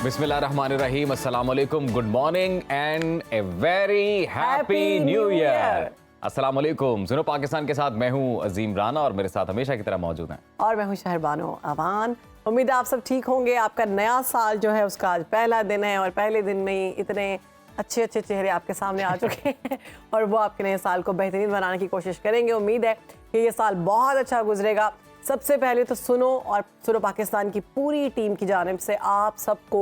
बिस्मिल्लाहिर्रहमानिर्रहीम, अस्सलाम वालेकुम, good morning and a very happy new year. अस्सलाम वालेकुम। सुनो पाकिस्तान के साथ मैं हूँ अजीम राना और मेरे साथ हमेशा की तरह मौजूद हैं। और मैं हूँ शहरबानो अवान। उम्मीद है आप सब ठीक होंगे। आपका नया साल जो है उसका आज पहला दिन है और पहले दिन में ही इतने अच्छे अच्छे चेहरे आपके सामने आ चुके हैं और वो आपके नए साल को बेहतरीन बनाने की कोशिश करेंगे। उम्मीद है कि ये साल बहुत अच्छा गुजरेगा। सबसे पहले तो सुनो पाकिस्तान की पूरी टीम की जानिब से आप सबको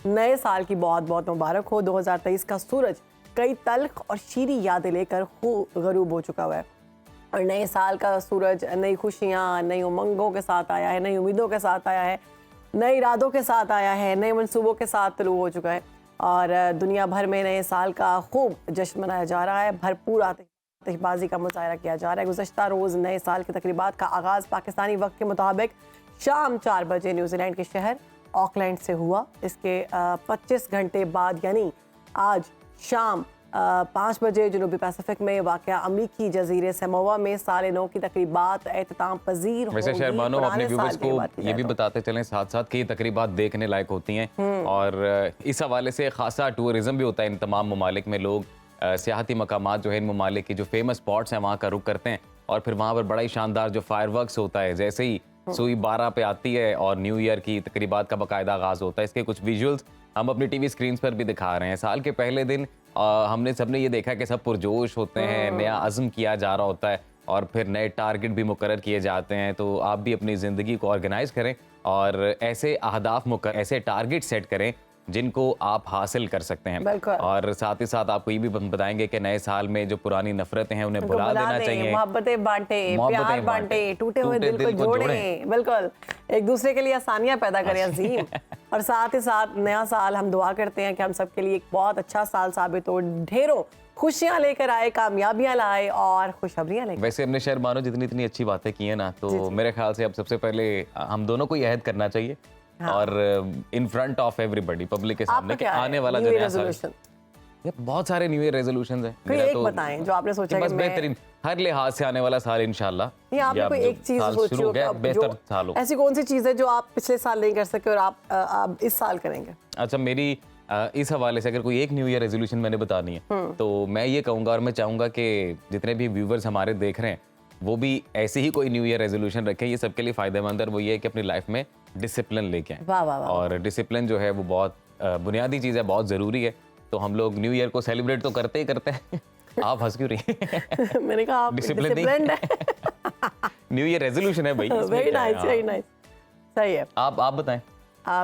नए साल की बहुत बहुत मुबारक हो। 2023 का सूरज कई तल्ख और शीरी यादें लेकर गरूब हो चुका हुआ है और नए साल का सूरज नई खुशियाँ, नई उमंगों के साथ आया है, नई उम्मीदों के साथ आया है, नए इरादों के साथ आया है, नए मंसूबों के साथ तुलू हो चुका है और दुनिया भर में नए साल का खूब जश्न मनाया जा रहा है। भरपूर आतिशबाजी का मुजाहरा किया जा रहा है। गुज़श्ता रोज़ नए साल की तकरीबात का आगाज़ पाकिस्तानी वक्त के मुताबिक शाम 4 बजे न्यूजीलैंड के शहर ऑकलैंड से हुआ। इसके 25 घंटे बाद यानी आज शाम 5 बजे जनूबी पैसिफिक में वाक़या अमरीकी जजीरे समोआ में साल नौ की तकरीबात एहतमाम पजीर वैसे शहरबानो अपने व्यूवर्स को ये भी बताते चलें साथ साथ कि ये तकरीबात देखने लायक होती हैं और इस हवाले से खासा टूरिज्म भी होता है। इन तमाम ममालिक में लोग सियाहती मकामात जो है इन ममालिक की जो फेमस स्पॉट्स हैं वहाँ का रुख करते हैं और फिर वहाँ पर बड़ा ही शानदार जो फायरवर्क्स होता है, जैसे ही सुई 12 पे आती है और न्यू ईयर की तकरीबात का बाकायदा आगाज़ होता है। इसके कुछ विजुअल्स हम अपनी टीवी स्क्रीन पर भी दिखा रहे हैं। साल के पहले दिन हमने सबने ये देखा कि सब पुरजोश होते हैं, नया अज़्म किया जा रहा होता है और फिर नए टारगेट भी मुकर्रर किए जाते हैं। तो आप भी अपनी ज़िंदगी को ऑर्गेनाइज करें और ऐसे अहदाफ ऐसे टारगेट सेट करें जिनको आप हासिल कर सकते हैं। और साथ ही साथ आपको ये भी बताएंगे कि नए साल में जो पुरानी नफरतें हैं उन्हें भुला देना चाहिए, मोहब्बतें बांटे, प्यार बांटे, टूटे हुए दिल को जोड़ें, बिल्कुल एक दूसरे के लिए आसानियां पैदा करें अजीम। और साथ ही साथ नया साल हम दुआ करते हैं कि हम सबके लिए एक बहुत अच्छा साल साबित हो, ढेरों खुशियां लेकर आए, कामयाबियां लाए और खुशखबरियां लेकर। वैसे हमने शहरबानो जितनी इतनी अच्छी बातें की हैं ना, तो मेरे ख्याल से अब सबसे पहले हम दोनों को ये अहद करना चाहिए और in front of everybody, public के सामने कि आने वाला जो नया साल, यार बहुत सारे न्यू ईयर रेजोल्यूशंस हैं। कोई एक बताएं जो आपने सोचा बस बेहतरीन हर लिहाज से आने वाला साल इंशाल्लाह। नहीं, आपने कोई एक चीज सोची हो बेहतर साल हो, ऐसी कौन सी चीज है जो आप पिछले साल नहीं कर सके और आप इस साल करेंगे? अच्छा, मेरी इस हवाले से अगर कोई एक न्यू ईयर रेजोल्यूशन मैंने बतानी है तो मैं ये कहूँगा और मैं चाहूँगा कि जितने भी व्यूवर्स हमारे देख रहे हैं वो भी ऐसे ही कोई न्यू ईयर रेजोल्यूशन रखें। ये सबके लिए फायदेमंद है। वो ये है कि अपनी लाइफ में डिसिप्लिन लेके आए और डिसिप्लिन जो है वो बहुत बुनियादी चीज़ है, बहुत ज़रूरी है। तो हम लोग न्यू ईयर को सेलिब्रेट तो करते ही करते हैं। आप हंस क्यों रही हैं? मैंने कहा आप डिसिप्लिन है। न्यू ईयर रेजोल्यूशन है भाई। वेरी नाइस, वेरी नाइस, सही है। आप बताएं।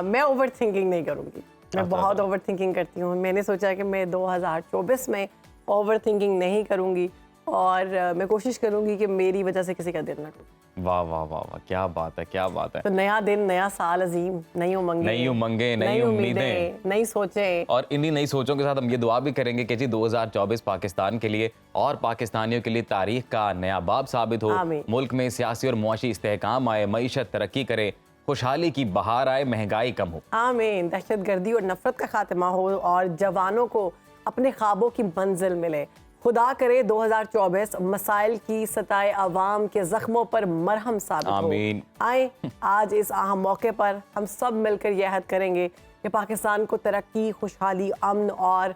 मैं ओवर थिंकिंग नहीं करूँगी। मैं बहुत ओवर थिंकिंग करती हूँ। मैंने सोचा कि मैं 2024 में ओवर थिंकिंग नहीं करूँगी और मैं कोशिश करूँगी कि मेरी वजह से किसी का दिल ना टूटे। वाह वाह वाह वाह, क्या बात है, क्या बात है। तो नया दिन, नया साल अजीम, नई उमंगें, नई उम्मीदें, नई सोचें और इन्हीं नई सोचों के साथ हम ये दुआ भी करेंगे कि जी 2024 पाकिस्तान के लिए और पाकिस्तानियों के लिए तारीख का नया बाब साबित हो। मुल्क में सियासी और मुआशी इस्तेहकाम आए, मईशत तरक्की करे, खुशहाली की बहार आए, महंगाई कम हो। आमीन। दहशतगर्दी और नफरत का खात्मा हो और जवानों को अपने ख्वाबों की मंजिल मिले। खुदा करे 2024 मसाइल की सताए अवाम के जख्मों पर मरहम साबित हो। आए आज इस अहम मौके पर हम सब मिलकर यह अहद करेंगे कि पाकिस्तान को तरक्की, खुशहाली, अमन और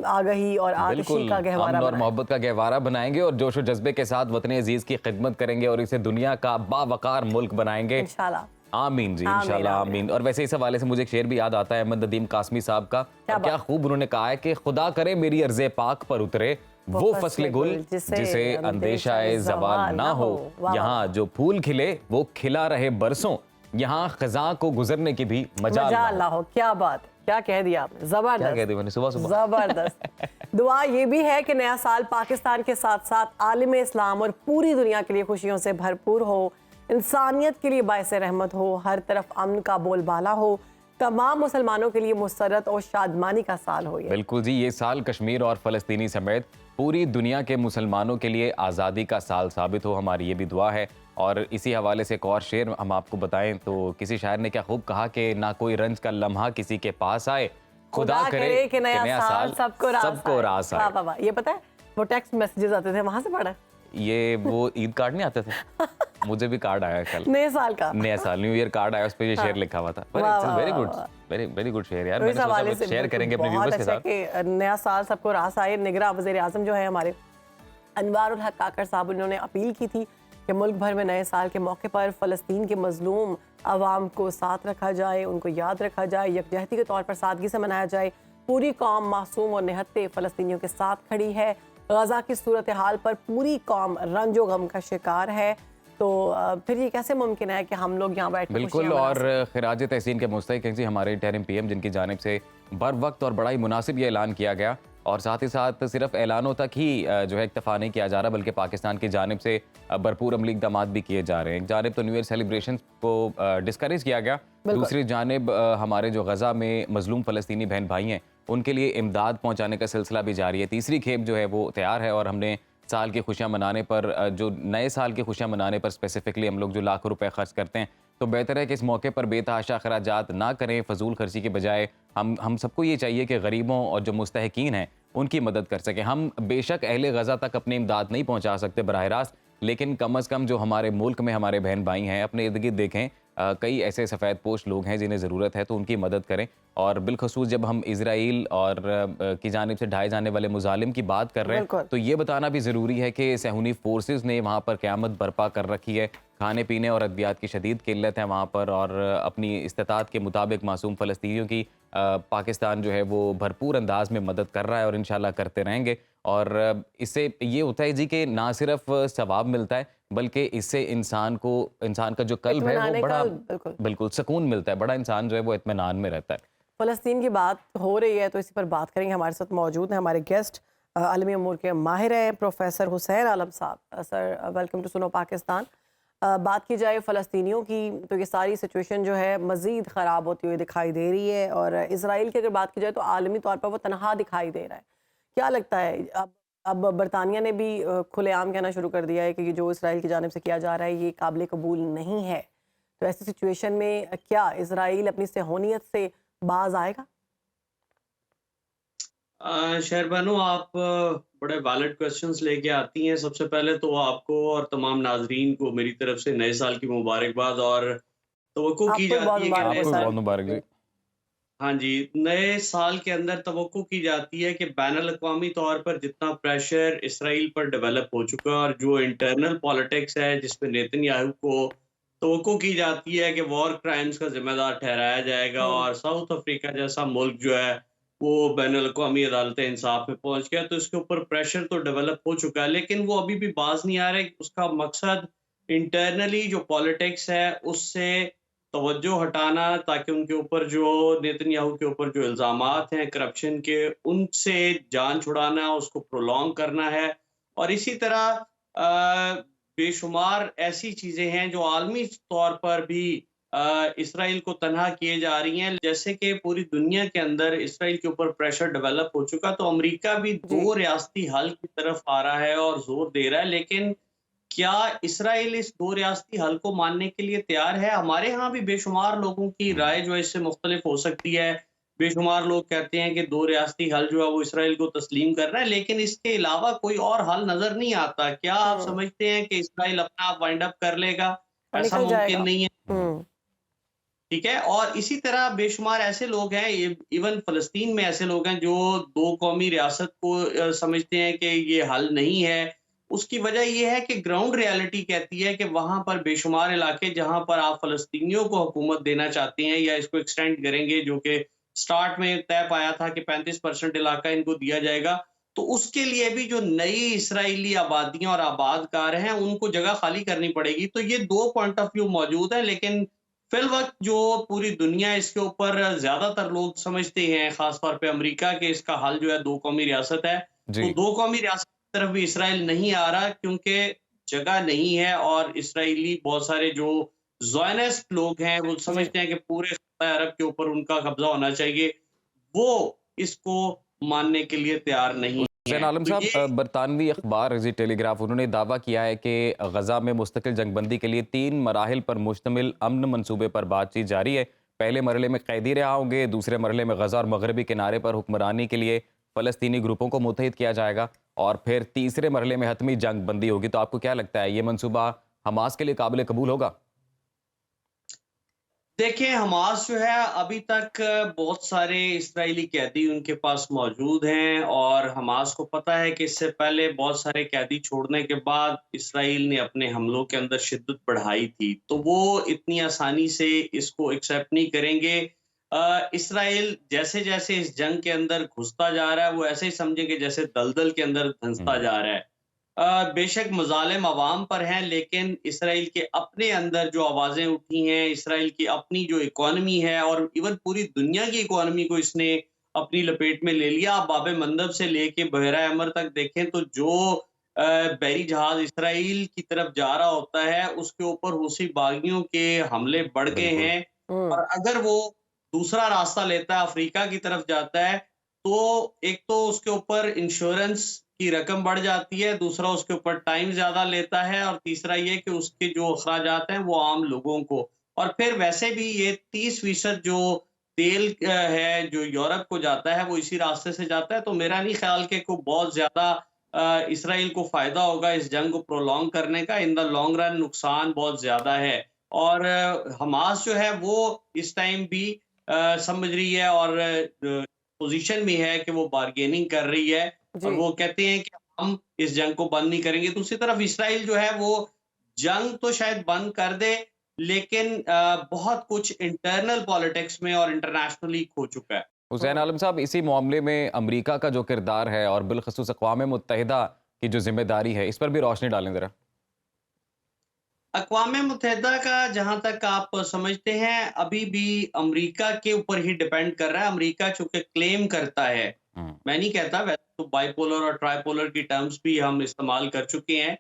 आगही और आतिशी का गहवारा और मोहब्बत का गहवारा बनाएंगे और जोश और जज्बे के साथ वतन अजीज की खिदमत करेंगे और इसे दुनिया का बावकार मुल्क बनाएंगे इंशाल्लाह। आमीन जी, इंशाल्लाह आमीन। और वैसे इस हवाले से मुझे एक शेर भी याद आता है अहमद नदीम कासमी साहब का। क्या खूब उन्होंने कहा है कि खुदा करे मेरी अर्ज़े पाक पर उतरे वो फसले गुल जिसे अंदेशा ज़वाल ना हो, यहाँ जो फूल खिले वो खिला रहे बरसों, यहाँ खज़ां को गुजरने की भी मजाल ना हो। क्या बात, क्या कह दिया आपने, जबरदस्त। क्या कह दिया मैंने सुबह जबरदस्त। दुआ ये भी है कि नया साल पाकिस्तान के साथ साथ आलिम इस्लाम और पूरी दुनिया के लिए खुशियों से भरपूर हो, इंसानियत के लिए बायस रहमत हो, हर तरफ अमन का बोलबाला हो, तमाम मुसलमानों के लिए मुसरत और शादमानी का साल हो। बिल्कुल जी, ये साल कश्मीर और फ़लस्तीनी समेत पूरी दुनिया के मुसलमानों के लिए आज़ादी का साल साबित हो, हमारी ये भी दुआ है। और इसी हवाले से एक और शेर हम आपको बताएं तो किसी शायर ने क्या खूब कहा कि ना कोई रंज का लम्हा किसी के पास आए, खुदा करे कि नया साल सबको रास आए। ये पता है वो टेक्स्ट मैसेजेस आते थे, वहां से पढ़ा ये वो ईद कार्ड नहीं आते थे, मुझे भी कार्ड आया कल, नए साल का नया साल न्यू ईयर कार्ड आया, उस पे ये शेर लिखा हुआ था। Very good, very very good शेर यार। तो इस मैंने हवाले सोचा से शेयर करेंगे अपने बहुत व्यूअर्स के अच्छा साथ। कि नया साल सबको रास आए। निगरां वज़ीर आज़म जो है हमारे अनवारुल हक काकर साहब, उन्होंने अपील की थी कि मुल्क भर में नए साल के मौके पर फ़लस्तीन के मजलूम आवाम को साथ रखा जाए, उनको याद रखा जाए, यकजहती के तौर पर सादगी से मनाया जाए। पूरी कौम मासूम और निहत्ते फ़लस्तीनियों के साथ खड़ी है। गजा की सूरत हाल पर पूरी कौम रंजो गम का शिकार है। तो फिर ये कैसे मुमकिन है कि हम लोग यहाँ बैठ के बिल्कुल, और खिराज तहसीन के मुस्तहिक हैं जी हमारे इंटरिम पीएम, जिनकी जानिब से बर वक्त और बड़ा ही मुनासिब ये ऐलान किया गया, और साथ ही साथ सिर्फ ऐलानों तक ही जो है इक्तफा नहीं किया जा रहा, बल्कि पाकिस्तान की जानिब से भरपूर अमली इक़दामात भी किए जा रहे हैं। एक जानिब तो न्यू ईयर सेलिब्रेशन को डिस्करेज किया गया, दूसरी जानिब हमारे जो गजा में मजलूम फ़लस्तीनी बहन भाई हैं उनके लिए इमदाद पहुँचाने का सिलसिला भी जारी है। तीसरी खेप जो है वो तैयार है, और हमने साल की खुशियाँ मनाने पर, जो नए साल की खुशियाँ मनाने पर स्पेसिफिकली हम लोग जो लाखों रुपए खर्च करते हैं, तो बेहतर है कि इस मौके पर बेतहाशा खराजात ना करें, फजूल खर्ची के बजाय हम सबको ये चाहिए कि गरीबों और जो मुस्तहिकीन हैं उनकी मदद कर सकें। हम बेशक अहले गजा तक अपनी इमदाद नहीं पहुँचा सकते बराह रास्त, लेकिन कम अज़ कम जो हमारे मुल्क में हमारे बहन भाई हैं, अपने इर्द गिर्द देखें, कई ऐसे सफ़ेद पोश लोग हैं जिन्हें ज़रूरत है, तो उनकी मदद करें। और बिलखसूस जब हम इजराइल और की जानिब से ढाए जाने वाले मुजालिम की बात कर रहे हैं, तो ये बताना भी ज़रूरी है कि सहूनी फोर्सेस ने वहाँ पर क़यामत बर्पा कर रखी है। खाने पीने और अद्वियात की शदीद किल्लत है वहाँ पर, और अपनी इस्तिताअत के मुताबिक मासूम फ़लस्तीनियों की पाकिस्तान जो है वो भरपूर अंदाज में मदद कर रहा है, और इंशाल्लाह करते रहेंगे। और इससे ये होता है जी कि ना सिर्फ सवाब मिलता है, बल्कि इससे इंसान का जो कल्ब है वो बड़ा बिल्कुल सुकून मिलता है, बड़ा इंसान जो है वो इत्मीनान में रहता है। फ़लस्तीन की बात हो रही है तो इसी पर बात करेंगे। हमारे साथ मौजूद हैं हमारे गेस्ट, आलमी अमूर के माहिर हैं प्रोफेसर हुसैन आलम साहब। सर वेलकम टू सुनो पाकिस्तान। बात की जाए फ़लस्तीनियों की तो ये सारी सिचुएशन जो है मज़ीद ख़राब होती हुई दिखाई दे रही है, और इसराइल की अगर बात की जाए तो आलमी तौर पर वो तनहा दिखाई दे रहा है। क्या लगता है अब बरतानिया ने भी खुलेआम कहना शुरू कर दिया है कि जो इसराइल की जानिब से किया जा रहा है ये काबिल कबूल नहीं है। तो ऐसी सिचुएशन में क्या इसराइल अपनी सेहोनियत से बाज आएगा? शहरबानो, आप बड़े वैलिड क्वेश्चंस लेके आती हैं। सबसे पहले तो आपको और तमाम नाजरीन को मेरी तरफ से नए साल की मुबारकबाद, और तवक्को की जाती है कि आपको नए बहुत साल, मुबारक जी। हाँ जी, नए साल के अंदर तवक्को की जाती है कि बैनुल अक़वामी तौर पर जितना प्रेशर इसराइल पर डेवलप हो चुका है, और जो इंटरनल पॉलिटिक्स है जिसमें नेतन्याहू को तवक्को की जाती है कि वॉर क्राइम्स का जिम्मेदार ठहराया जाएगा, और साउथ अफ्रीका जैसा मुल्क जो है वो बैनुल अक़वामी अदालत इंसाफ में पहुंच गया, तो इसके ऊपर प्रेशर तो डेवलप हो चुका है, लेकिन वो अभी भी बाज नहीं आ रहा है। उसका मकसद इंटरनली जो पॉलिटिक्स है उससे तवज्जो हटाना, ताकि उनके ऊपर जो नेतन्याहू के ऊपर जो इल्ज़ामात हैं करप्शन के, उनसे जान छुड़ाना, उसको प्रोलॉन्ग करना है। और इसी तरह बेशुमार ऐसी चीज़ें हैं जो आलमी तौर पर भी इसराइल को तनहा किए जा रही हैं। जैसे कि पूरी दुनिया के अंदर इसराइल के ऊपर प्रेशर डेवलप हो चुका, तो अमेरिका भी दो रियासती हल की तरफ आ रहा है और जोर दे रहा है। लेकिन क्या इसराइल इस दो रियासती हल को मानने के लिए तैयार है? हमारे यहाँ भी बेशुमार लोगों की राय जो है इससे मुख्तलिफ हो सकती है। बेशुमार लोग कहते हैं कि दो रियासती हल जो है वो इसराइल को तस्लीम कर रहा है, लेकिन इसके अलावा कोई और हल नजर नहीं आता। क्या आप समझते हैं कि इसराइल अपना आप वाइंड अप कर लेगा? ऐसा मुमकिन नहीं है, ठीक है। और इसी तरह बेशुमार ऐसे लोग हैं, इवन फ़लस्तीन में ऐसे लोग हैं जो दो कौमी रियासत को समझते हैं कि ये हल नहीं है। उसकी वजह ये है कि ग्राउंड रियलिटी कहती है कि वहाँ पर बेशुमार इलाके जहाँ पर आप फ़लस्तीनियों को हुकूमत देना चाहते हैं या इसको एक्सटेंड करेंगे, जो कि स्टार्ट में तय पाया था कि 35% इलाका इनको दिया जाएगा, तो उसके लिए भी जो नई इसराइली आबादियाँ और आबादकार हैं उनको जगह खाली करनी पड़ेगी। तो ये दो पॉइंट ऑफ व्यू मौजूद है, लेकिन फिल वक्त जो पूरी दुनिया इसके ऊपर ज्यादातर लोग समझते हैं, खासतौर पे अमेरिका, के इसका हल जो है दो कौमी रियासत है। तो दो कौमी रियासत की तरफ भी इसराइल नहीं आ रहा, क्योंकि जगह नहीं है, और इसराइली बहुत सारे जो ज़ायनिस्ट लोग हैं वो समझते हैं कि पूरे खिता अरब के ऊपर उनका कब्जा होना चाहिए। वो इसको मानने के लिए तैयार नहीं है। हुसैन आलम साहब, बरतानवी अखबार जी टेलीग्राफ, उन्होंने दावा किया है कि गजा में मुस्तकिल जंगबंदी के लिए 3 मराहिल पर मुश्तमिल अमन मंसूबे पर बातचीत जारी है। पहले मरहले में कैदी रिहा होंगे, दूसरे मरहले में गजा और मगरबी किनारे पर हुक्मरानी के लिए फ़लस्तीनी ग्रुपों को मुत्तहिद किया जाएगा, और फिर तीसरे मरहले में हतमी जंग बंदी होगी, तो आपको क्या लगता है ये मंसूबा हमास के लिए काबिल कबूल होगा? देखिए, हमास जो है अभी तक बहुत सारे इस्राएली कैदी उनके पास मौजूद हैं और हमास को पता है कि इससे पहले बहुत सारे कैदी छोड़ने के बाद इसराइल ने अपने हमलों के अंदर शिद्दत बढ़ाई थी, तो वो इतनी आसानी से इसको एक्सेप्ट नहीं करेंगे। इसराइल जैसे-जैसे इस जंग के अंदर घुसता जा रहा है, वो ऐसे ही समझेंगे जैसे दलदल के अंदर धंसता जा रहा है। बेशक मज़ालिम अवाम पर हैं, लेकिन इसराइल के अपने अंदर जो आवाज़ें उठी हैं, इसराइल की अपनी जो इकॉनमी है और इवन पूरी दुनिया की इकॉनमी को इसने अपनी लपेट में ले लिया। आप बाब मंदब से लेके बहरा अमर तक देखें तो जो बहरी जहाज़ इसराइल की तरफ जा रहा होता है, उसके ऊपर हूसी बागियों के हमले बढ़ गए बिल्कुल। हैं हम्म। और अगर वो दूसरा रास्ता लेता है, अफ्रीका की तरफ जाता है, तो एक तो उसके ऊपर इंश्योरेंस की रकम बढ़ जाती है, दूसरा उसके ऊपर टाइम ज़्यादा लेता है और तीसरा ये कि उसके जो अखराजात हैं वो आम लोगों को और फिर वैसे भी ये 30% जो तेल है जो यूरोप को जाता है वो इसी रास्ते से जाता है, तो मेरा नहीं ख्याल कि कोई बहुत ज़्यादा इसराइल को फ़ायदा होगा इस जंग को प्रोलॉन्ग करने का। इन द लॉन्ग रन नुकसान बहुत ज़्यादा है और हमास जो है वो इस टाइम भी समझ रही है और पोज़ीशन में है कि वो बार्गेनिंग कर रही है और जी। वो कहते हैं कि हम इस जंग को बंद नहीं करेंगे। दूसरी तरफ इसराइल जो है वो जंग तो शायद बंद कर दे, लेकिन बहुत कुछ इंटरनल पॉलिटिक्स में और इंटरनेशनली खो चुका है। हुसैन आलम साहब, इसी मामले में अमेरिका का जो किरदार है और बिलखसूस अक़वाम मुत्तहिदा की जो जिम्मेदारी है, इस पर भी रोशनी डालें ज़रा। अक़वाम मुत्तहिदा का जहाँ तक आप समझते हैं, अभी भी अमेरिका के ऊपर ही डिपेंड कर रहा है। अमेरिका चूँकि क्लेम करता है, हुँ। मैं नहीं कहता, वैसे तो बाइपोलर और ट्राइपोलर की टर्म्स भी हम इस्तेमाल कर चुके हैं।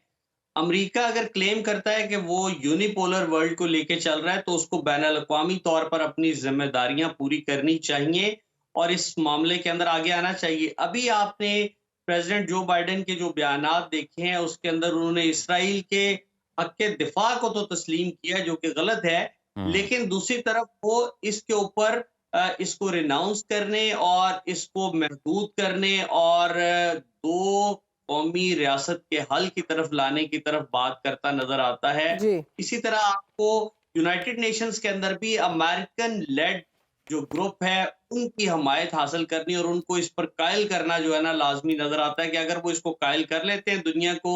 अमेरिका अगर क्लेम करता है कि वो यूनिपोलर वर्ल्ड को लेके चल रहा है, तो उसको बैनुल-अक़वामी तौर पर अपनी ज़िम्मेदारियाँ पूरी करनी चाहिए और इस मामले के अंदर आगे आना चाहिए। अभी आपने प्रेज़िडेंट जो बाइडेन के जो बयानात देखे हैं, उसके अंदर उन्होंने इसराइल के हक़ के दिफ़ा को तो तस्लीम किया, जो कि गलत है, हुँ। लेकिन दूसरी तरफ वो इसके ऊपर इसको रिनाउंस करने और इसको महदूद करने और 2 कौमी रियासत के हल की तरफ लाने की तरफ बात करता नज़र आता है। जी। इसी तरह आपको यूनाइटेड नेशंस के अंदर भी अमेरिकन लेड जो ग्रुप है, उनकी हमायत हासिल करनी और उनको इस पर कायल करना जो है ना लाज़मी नज़र आता है कि अगर वो इसको कायल कर लेते हैं दुनिया को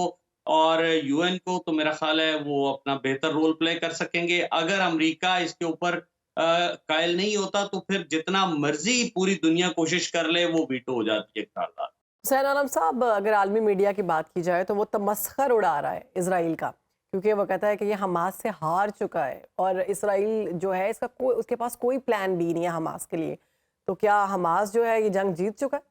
और यूएन को, तो मेरा ख़्याल है वो अपना बेहतर रोल प्ले कर सकेंगे। अगर अमेरिका इसके ऊपर कायल नहीं होता, तो फिर जितना मर्ज़ी पूरी दुनिया कोशिश कर ले, वो वीटो हो जाती है करारदाद। हुसैन आलम साहब, अगर आलमी मीडिया की बात की जाए तो वो तमस्खर उड़ा रहा है इसराइल का, क्योंकि वो कहता है कि ये हमास से हार चुका है और इसराइल जो है इसका कोई, उसके पास कोई प्लान बी नहीं है हमास के लिए। तो क्या हमास जो है ये जंग जीत चुका है?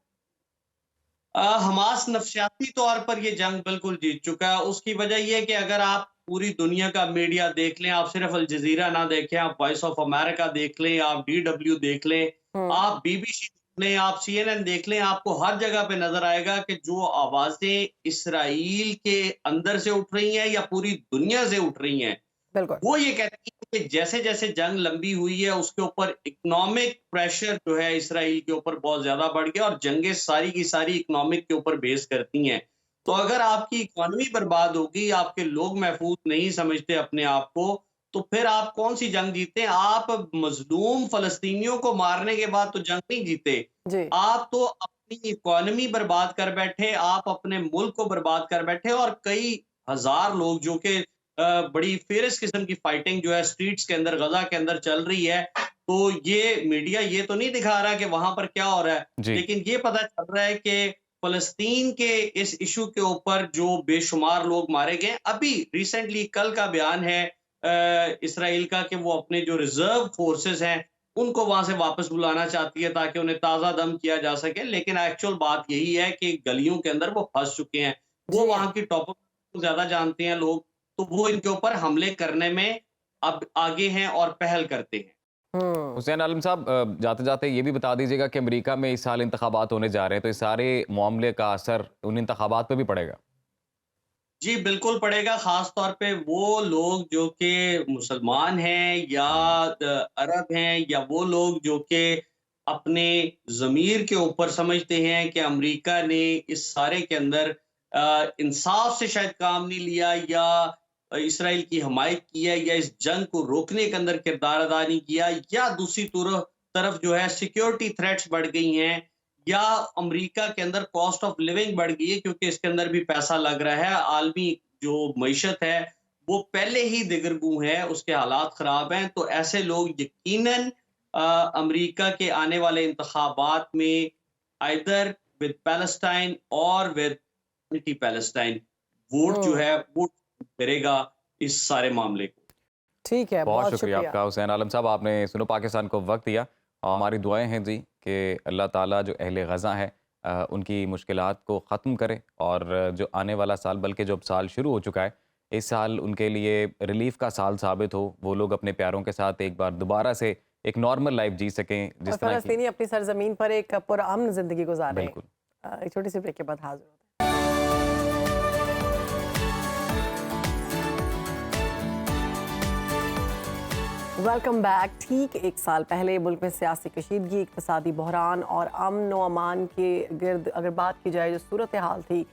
हमास नफसियाती तौर पर ये जंग बिल्कुल जीत चुका है। उसकी वजह ये है कि अगर आप पूरी दुनिया का मीडिया देख लें, आप सिर्फ अल जज़ीरा ना देखें, आप वॉइस ऑफ अमेरिका देख लें, आप डीडब्ल्यू देख लें, हम्म। आप बीबीसी देख लें, आप सीएनएन देख लें, आपको हर जगह पे नज़र आएगा कि जो आवाज़ें इसराइल के अंदर से उठ रही हैं या पूरी दुनिया से उठ रही हैं, बिल्कुल। वो ये कहती है कि जैसे-जैसे जंग लंबी हुई है, उसके ऊपर इकोनॉमिक प्रेशर जो है इसराइल के ऊपर बहुत ज़्यादा बढ़ गया और जंगें सारी की सारी इकोनॉमिक के ऊपर बेस करती हैं। तो अगर आपकी इकोनॉमी बर्बाद होगी, आपके लोग महफूज़ नहीं समझते अपने आप को, तो फिर आप कौन-सी जंग जीते? आप मज़लूम फ़लस्तीनियों को मारने के बाद तो जंग नहीं जीते। जी। आप तो अपनी इकोनॉमी बर्बाद कर बैठे, आप अपने मुल्क को बर्बाद कर बैठे और कई हज़ार लोग जो कि बड़ी फेरस किस्म की फाइटिंग जो है स्ट्रीट्स के अंदर गजा के अंदर चल रही है, तो ये मीडिया ये तो नहीं दिखा रहा कि वहां पर क्या हो रहा है, जी। लेकिन ये पता चल रहा है कि फलस्तीन के इस इशू के ऊपर जो बेशुमार लोग मारे गए। अभी रिसेंटली कल का बयान है इसराइल का कि वो अपने जो रिजर्व फोर्सेस हैं उनको वहां से वापस बुलाना चाहती है ताकि उन्हें ताज़ा दम किया जा सके, लेकिन एक्चुअल बात यही है कि गलियों के अंदर वो फंस चुके हैं। वो जी। वहां की टॉपोग्राफी ज्यादा जानते हैं लोग, तो वो इनके ऊपर हमले करने में अब आगे हैं और पहल करते हैं। हम्म। हुसैन आलम साहब, जाते-जाते ये भी बता दीजिएगा कि अमेरिका में इस साल इंतखाबात होने जा रहे हैं, तो इस सारे मामले का असर उन इंतखाबात पे भी पड़ेगा? जी, बिल्कुल पड़ेगा, ख़ास तौर पे वो लोग जो कि मुसलमान हैं या अरब हैं या वो लोग जो कि अपने ज़मीर के ऊपर समझते हैं कि अमेरिका ने इस सारे के अंदर इंसाफ से शायद काम नहीं लिया, या इसराइल की हमायत की है, या इस जंग को रोकने के अंदर किरदार अदा नहीं किया, या दूसरी तरफ जो है सिक्योरिटी थ्रेट्स बढ़ गई हैं, या अमेरिका के अंदर कॉस्ट ऑफ लिविंग बढ़ गई है क्योंकि इसके अंदर भी पैसा लग रहा है। आलमी जो मईशत है वो पहले ही दिगरगू है, उसके हालात खराब हैं। तो ऐसे लोग यकीनन अमेरिका के आने वाले इंतखाबात में आइदर विद पैलेस्टाइन और विद एंटी पैलेस्टाइन वोट जो है वो करेगा इस सारे मामले को। ठीक है, बहुत शुक्रिया आपका हुसैन आलम साहब, आपने सुनो पाकिस्तान को वक्त दिया। और हमारी दुआएं हैं जी कि अल्लाह ताला जो अहले गज़ा हैं उनकी मुश्किलात को ख़त्म करे, और जो आने वाला साल, बल्कि जो अब साल शुरू हो चुका है, इस साल उनके लिए रिलीफ का साल साबित हो। वो लोग अपने प्यारों के साथ एक बार दोबारा से एक नॉर्मल लाइफ जी सकें, जिस तरह की फ़लस्तीनी अपनी सरजमीन पर एक पुरअमन ज़िंदगी गुजारें। बिल्कुल। एक छोटी सी ब्रेक के बाद हाजिर होते हैं। Welcome back. ठीक एक साल पहले मुल्क में सियासी कशीदगी, इक़्तिसादी बहरान और अमन व अमान के गिर्द अगर बात की जाए, जो सूरत हाल थी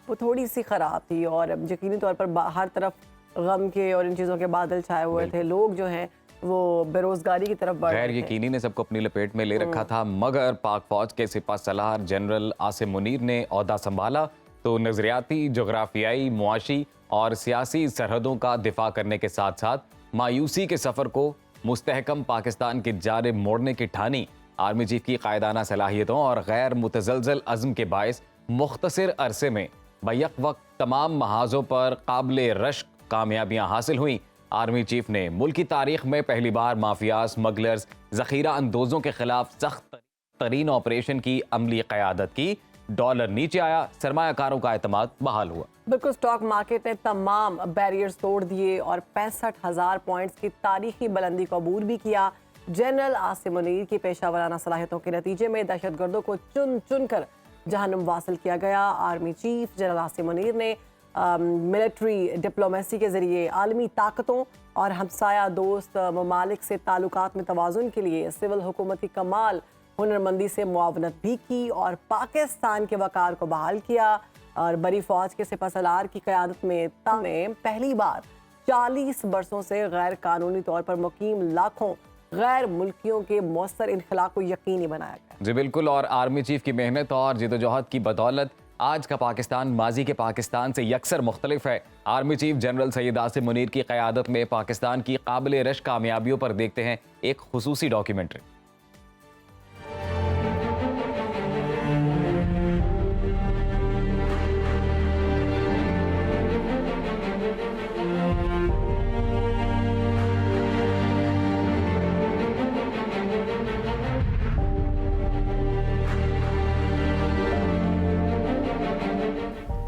वो थोड़ी सी ख़राब थी, और यकीनी तौर पर हर तरफ गम के और इन चीज़ों के बादल छाए हुए थे। लोग जो हैं वो बेरोज़गारी की तरफ बढ़ रहे थे। गैर यकीनी ने सबको अपनी लपेट में ले रखा था, मगर पाक फौज के सिपह सलार जनरल आसिम मुनीर ने ओहदा संभाला तो नज़रियाती, जोग्राफियाई, मुआशी और सियासी सरहदों का दिफा करने के साथ साथ मायूसी के सफ़र को मुस्तहकम पाकिस्तान की जानिब मोड़ने की ठानी। आर्मी चीफ की कायदाना सलाहियतों और गैर मुतज़लज़ल अज़्म के बायस मुख्तसर अरसे में बैक वक्त तमाम महाजों पर काबिल रश्क कामयाबियाँ हासिल हुई। आर्मी चीफ ने मुल्क की तारीख में पहली बार माफिया, स्मगलर्स, ज़ख़ीरा अंदोज़ों के खिलाफ सख्त तरीन ऑपरेशन की अमली क़यादत की। डॉलर नीचे आया, सरमायाकारों का एतमाद बहाल हुआ। बिल्कुल, स्टॉक मार्केट ने तमाम बैरियर्स तोड़ दिए और 65,000 पॉइंट्स की तारीखी बुलंदी को अबूर भी किया। जनरल आसिम मुनीर की पेशा वराना सलाहियतों के नतीजे में दहशतगर्दों को चुन चुन कर जहन्नुम वासिल किया गया। Army chief general Asim Munir ने मिलिट्री डिप्लोमेसी के ज़रिए आलमी ताकतों और हमसाया दोस्त ममालिक से ताल्लुकात में तवाज़ुन के लिए सिविल हुकूमती कमाल हुनरमंदी से मुआवनत भी की और पाकिस्तान के वक़ार को बहाल किया। और बड़ी फौज के सिपहसालार की क़यादत में पहली बार 40 बरसों से गैर कानूनी तौर पर मुकीम लाखों गैर मुल्कियों के मौसर इनखला को यकीनी बनाया गया। जी बिल्कुल, और आर्मी चीफ की मेहनत और जिदोजहद की बदौलत आज का पाकिस्तान माजी के पाकिस्तान से यकसर मुख्तलिफ है। Army chief general Syed Asim Munir की क़यादत में पाकिस्तान की काबिल रश्क कामयाबियों पर देखते हैं एक खुसूसी डॉक्यूमेंट्री।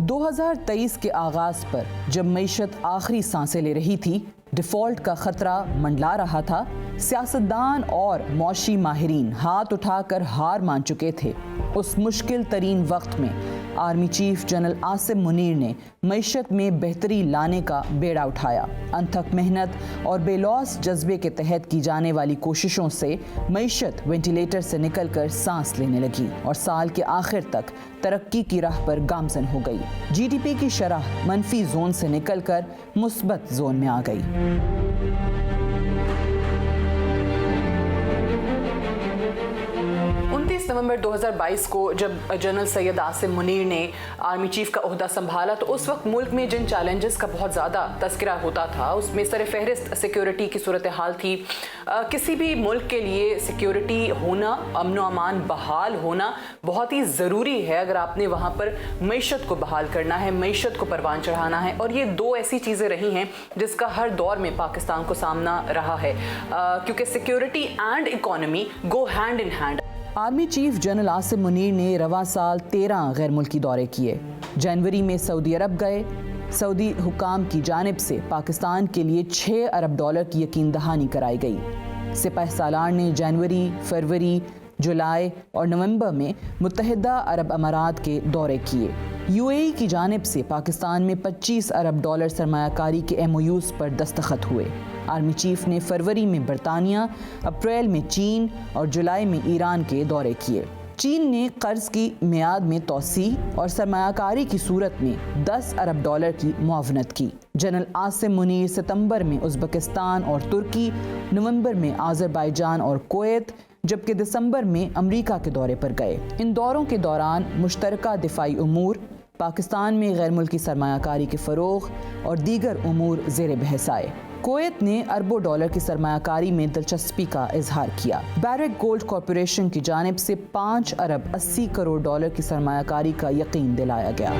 दो 2023 के आगाज पर जब मईशत आखिरी सांसें ले रही थी, डिफ़ॉल्ट का खतरा मंडला रहा था, सियासतदान और मौशी माहिरीन हाथ उठाकर हार मान चुके थे। उस मुश्किल तरीन वक्त में army chief general Asim Munir ने मईशत में बेहतरी लाने का बेड़ा उठाया। अनथक मेहनत और बेलौस जज्बे के तहत की जाने वाली कोशिशों से मईशत वेंटिलेटर से निकलकर सांस लेने लगी और साल के आखिर तक तरक्की की राह पर गामजन हो गई। जीडीपी की शरह मनफी जोन से निकलकर मुस्बत जोन में आ गई। 29 नवंबर 2022 को जब जनरल सैयद आसिम मुनीर ने आर्मी चीफ का ओहदा संभाला तो उस वक्त मुल्क में जिन चैलेंजेस का बहुत ज़्यादा तस्करा होता था उसमें सर फहरिस्त सिक्योरिटी की सूरत हाल थी। किसी भी मुल्क के लिए सिक्योरिटी होना, अमन व अमान बहाल होना बहुत ही ज़रूरी है अगर आपने वहाँ पर मईशत को बहाल करना है, मईशत को परवान चढ़ाना है। और ये दो ऐसी चीज़ें रही हैं जिसका हर दौर में पाकिस्तान को सामना रहा है, क्योंकि security and economy go hand in hand. Army chief general Asim Munir ने रवा साल 13 गैर मुल्की दौरे किए। जनवरी में सऊदी अरब गए। सऊदी हुकाम की जानिब से पाकिस्तान के लिए $6 अरब की यकीन दहानी कराई गई। सिपह सालार ने जनवरी, फरवरी, जुलाई और नवंबर में मुत्तहिदा अरब अमारात के दौरे किए। यूएई की जानिब से पाकिस्तान में 25 अरब डॉलर सरमायाकारी के MOUs पर दस्तखत हुए। आर्मी चीफ ने फरवरी में बरतानिया, अप्रैल में चीन और जुलाई में ईरान के दौरे किए। चीन ने कर्ज की मियाद में तोसी और सरमायाकारी की सूरत में 10 अरब डॉलर की मुआवनत की। जनरल आसिम मुनीर सितंबर में उज़्बेकिस्तान और तुर्की, नवंबर में आज़रबाईजान और कुवैत, जबकि दिसंबर में अमेरिका के दौरे पर गए। इन दौरों के दौरान मुश्तरका दिफाई उमूर, पाकिस्तान में गैर मुल्की सरमायाकारी के फ़रोग़ और दीगर उमूर ज़ेर बहस आए। कुवैत ने अरबों डॉलर की सरमायाकारी में दिलचस्पी का इजहार किया। बैरेक गोल्ड कॉरपोरेशन की जानिब से 5 अरब 80 करोड़ डॉलर की सरमायाकारी का यकीन दिलाया गया।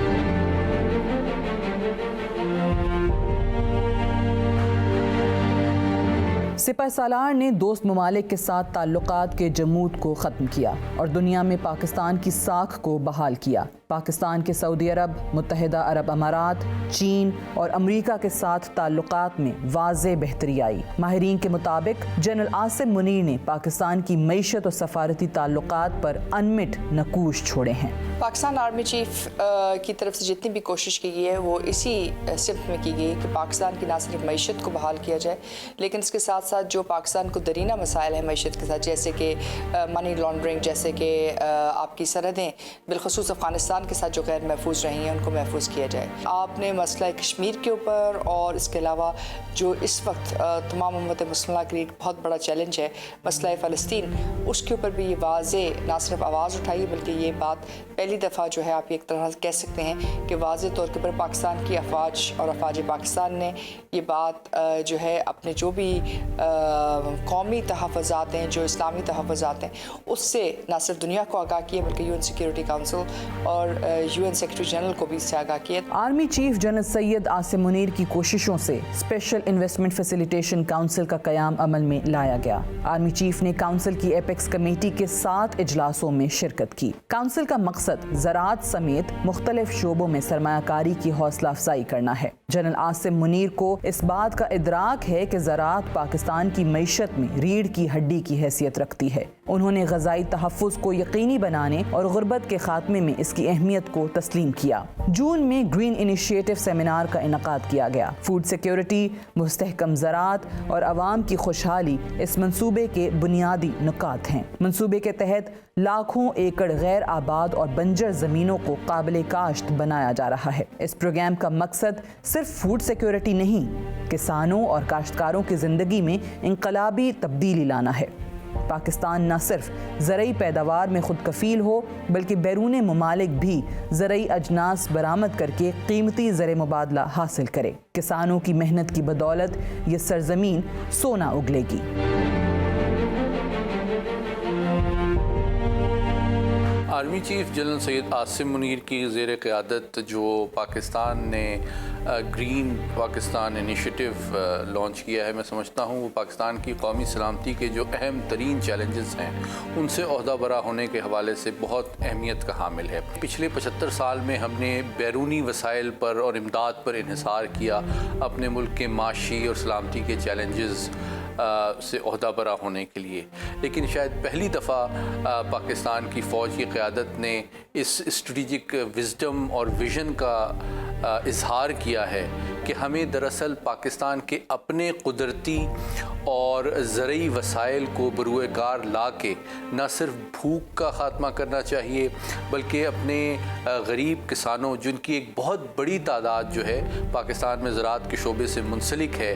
सिपहसालार ने दोस्त ममालिक के साथ ताल्लुकात के जमूद को ख़त्म किया और दुनिया में पाकिस्तान की साख को बहाल किया। पाकिस्तान के सऊदी अरब, मुत्तहिदा अरब अमारात, चीन और अमेरिका के साथ ताल्लुकात में वाज़े बेहतरी आई। माहिरीन के मुताबिक जनरल आसिम मुनीर ने पाकिस्तान की मईशत और सफारती ताल्लुकात पर अनमिट नकूश छोड़े हैं। पाकिस्तान आर्मी चीफ की तरफ से जितनी भी कोशिश की गई है वो इसी सिमत में की गई है कि पाकिस्तान की ना सिर्फ मईशत को बहाल किया जाए, लेकिन इसके साथ साथ जो पाकिस्तान को दरीना मसाइल है मईशत के साथ, जैसे कि मनी लॉन्ड्रिंग, जैसे कि आपकी सरहदें बिलखसूस अफ़गानिस्तान के साथ जो गैर महफूज रही हैं उनको महफूज किया जाए। आपने मसला कश्मीर के ऊपर और इसके अलावा जो इस वक्त तमाम उम्मत मुस्लिमा के लिए बहुत बड़ा चैलेंज है मसला फ़लस्तीन, उसके ऊपर भी ये वाज़े ना सिर्फ आवाज़ उठाई बल्कि ये बात पहली दफ़ा जो है आप एक तरह से कह सकते हैं कि वाज़े तौर के ऊपर पाकिस्तान की अफवाज और अफवाज पाकिस्तान ने ये बात जो है अपने जो भी कौमी तहफ़्फ़ुज़ात हैं, जो इस्लामी तहफ़्फ़ुज़ात हैं, उससे ना सिर्फ दुनिया को आगाह किया बल्कि UN सिक्योरिटी काउंसिल और UN सेक्रेटरी जनरल को भी इससे आगाह किया। Army chief general Syed Asim Munir की कोशिशों से स्पेशल इन्वेस्टमेंट फैसिलिटेशन काउंसिल का क़याम अमल में लाया गया। आर्मी चीफ ने काउंसिल की एपेक्स कमेटी के 7 इजलासों में शिरकत की। काउंसिल का मकसद ज़राअत समेत मुख्तलिफ शोबों में सरमायाकारी की हौसला अफजाई करना है। जनरल आसिम मुनीर को इस बात का इदराक है कि ज़राअत पाकिस्तान की मईशत में रीढ़ की हड्डी की हैसियत रखती है। उन्होंने ग़ज़ाई तहफ़्फ़ुज़ को यकीनी बनाने और गुर्बत के खात्मे में इसकी अहमियत को तस्लीम किया। जून में ग्रीन इनिशिएटिव सेमिनार का इनकाद किया गया। फूड सिक्योरिटी, मुस्तहकम ज़राअत और आवाम की खुशहाली इस मंसूबे के बुनियादी नुकात हैं। मंसूबे के तहत लाखों एकड़ गैर आबाद और बंजर ज़मीनों को काबिल काश्त बनाया जा रहा है। इस प्रोग्राम का मकसद सिर्फ फूड सिक्योरिटी नहीं, किसानों और काश्तकारों की ज़िंदगी में इंकलाबी तब्दीली लाना है। पाकिस्तान न सिर्फ ज़रई पैदावार में खुद कफ़ील हो बल्कि बैरून ममालिक भी ज़रई अजनास बरामद करके कीमती ज़र मुबादला हासिल करे। किसानों की मेहनत की बदौलत ये सरजमीन सोना उगलेगी। Army chief general Syed Asim Munir की ज़ेर क़यादत जो पाकिस्तान ने ग्रीन पाकिस्तान इनिशिएटिव लॉन्च किया है, मैं समझता हूँ वो पाकिस्तान की कौमी सलामती के जो अहम तरीन चैलेंजेस हैं उनसे ओहदा बरा होने के हवाले से बहुत अहमियत का हामिल है। पिछले 75 साल में हमने बैरूनी वसाइल पर और इमदाद पर इन्हिसार किया अपने मुल्क के माशी और सलामती के चैलेंजेस से ओहदा बरा होने के लिए, लेकिन शायद पहली दफ़ा पाकिस्तान की फ़ौज की क़यादत ने इस स्ट्रेटिजिक विज़डम और विज़न का इजहार किया है कि हमें दरअसल पाकिस्तान के अपने कुदरती और ज़रई वसाइल को बरूए कार ला के न सिर्फ भूख का ख़ात्मा करना चाहिए बल्कि अपने गरीब किसानों जिनकी एक बहुत बड़ी तादाद जो है पाकिस्तान में ज़राअत के शोबे से मुंसलिक है,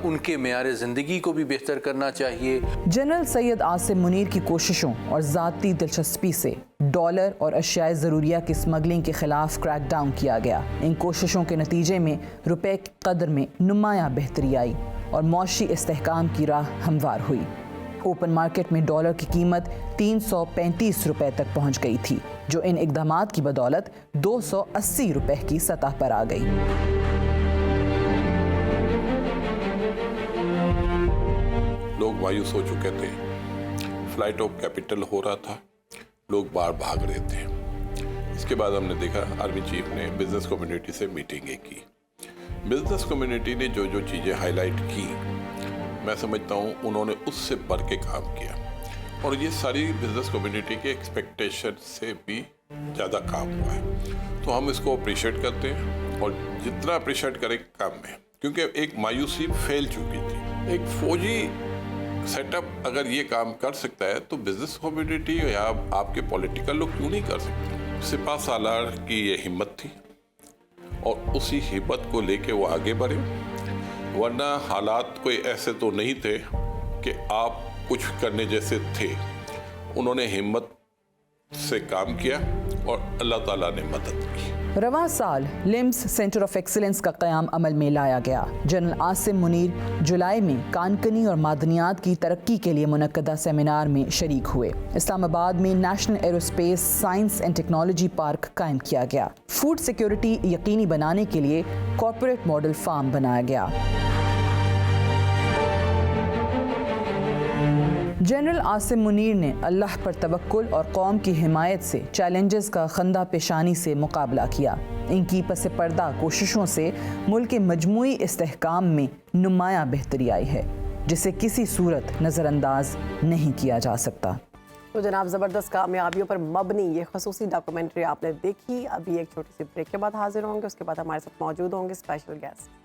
उनके मेयार ज़िंदगी को भी बेहतर करना चाहिए। जनरल सैयद आसिम मुनीर की कोशिशों और ज़ाती दिलचस्पी से डॉलर और अशियाए ज़रूरिया की स्मगलिंग के ख़िलाफ़ क्रैकडाउन किया गया। इन कोशिशों के नतीजे में रुपए की कदर में नुमायाँ बेहतरी आई और मौशी इस्तेहकाम की राह हमवार हुई। ओपन मार्केट में डॉलर की कीमत 335 रुपए तक पहुंच गई थी, जो इन इक़दामात की बदौलत 280 रुपए की सतह पर आ गई। लोग मायूस हो चुके थे, फ्लाइट ऑफ कैपिटल हो रहा था, लोग बाहर भाग रहे थे। इसके बाद हमने देखा आर्मी चीफ ने बिजनेस कम्युनिटी से मीटिंगें की। बिजनेस कम्युनिटी ने जो जो चीज़ें हाईलाइट की, मैं समझता हूँ उन्होंने उससे बढ़ के काम किया और ये सारी बिजनेस कम्युनिटी के एक्सपेक्टेशन से भी ज़्यादा काम हुआ है, तो हम इसको अप्रिशिएट करते हैं और जितना अप्रिशिएट करें कम है, क्योंकि एक मायूसी फैल चुकी थी। एक फौजी सेटअप अगर ये काम कर सकता है तो बिजनेस कम्युनिटी या आपके पॉलिटिकल लोग क्यों नहीं कर सकते। सिपा सालार की ये हिम्मत थी और उसी हिम्मत को लेके वो आगे बढ़े, वरना हालात कोई ऐसे तो नहीं थे कि आप कुछ करने जैसे थे। उन्होंने हिम्मत से काम किया और अल्लाह ताला ने मदद की। रवां साल लिम्स सेंटर ऑफ एक्सीलेंस का क़याम अमल में लाया गया। जनरल आसिम मुनीर जुलाई में कानकनी और मादनियात की तरक्की के लिए मुनक्कदा सेमिनार में शरीक हुए। इस्लामाबाद में national aerospace science and technology park कायम किया गया। फूड सिक्योरिटी यकीनी बनाने के लिए कॉरपोरेट मॉडल फार्म बनाया गया। जनरल आसिम मुनीर ने अल्लाह पर तवक्कुल और कौम की हिमायत से चैलेंजेस का खंदा पेशानी से मुकाबला किया। इनकी पस पर्दा कोशिशों से मुल्क के मजमूई इस्तेहकाम में नुमायाँ बेहतरी आई है, जिसे किसी सूरत नज़रअंदाज नहीं किया जा सकता। तो जनाब, ज़बरदस्त कामयाबियों पर मबनी ये खसूसी डॉक्यूमेंट्री आपने देखी। अभी एक छोटी सी ब्रेक के बाद हाजिर होंगे, उसके बाद हमारे साथ मौजूद होंगे स्पेशल गेस्ट।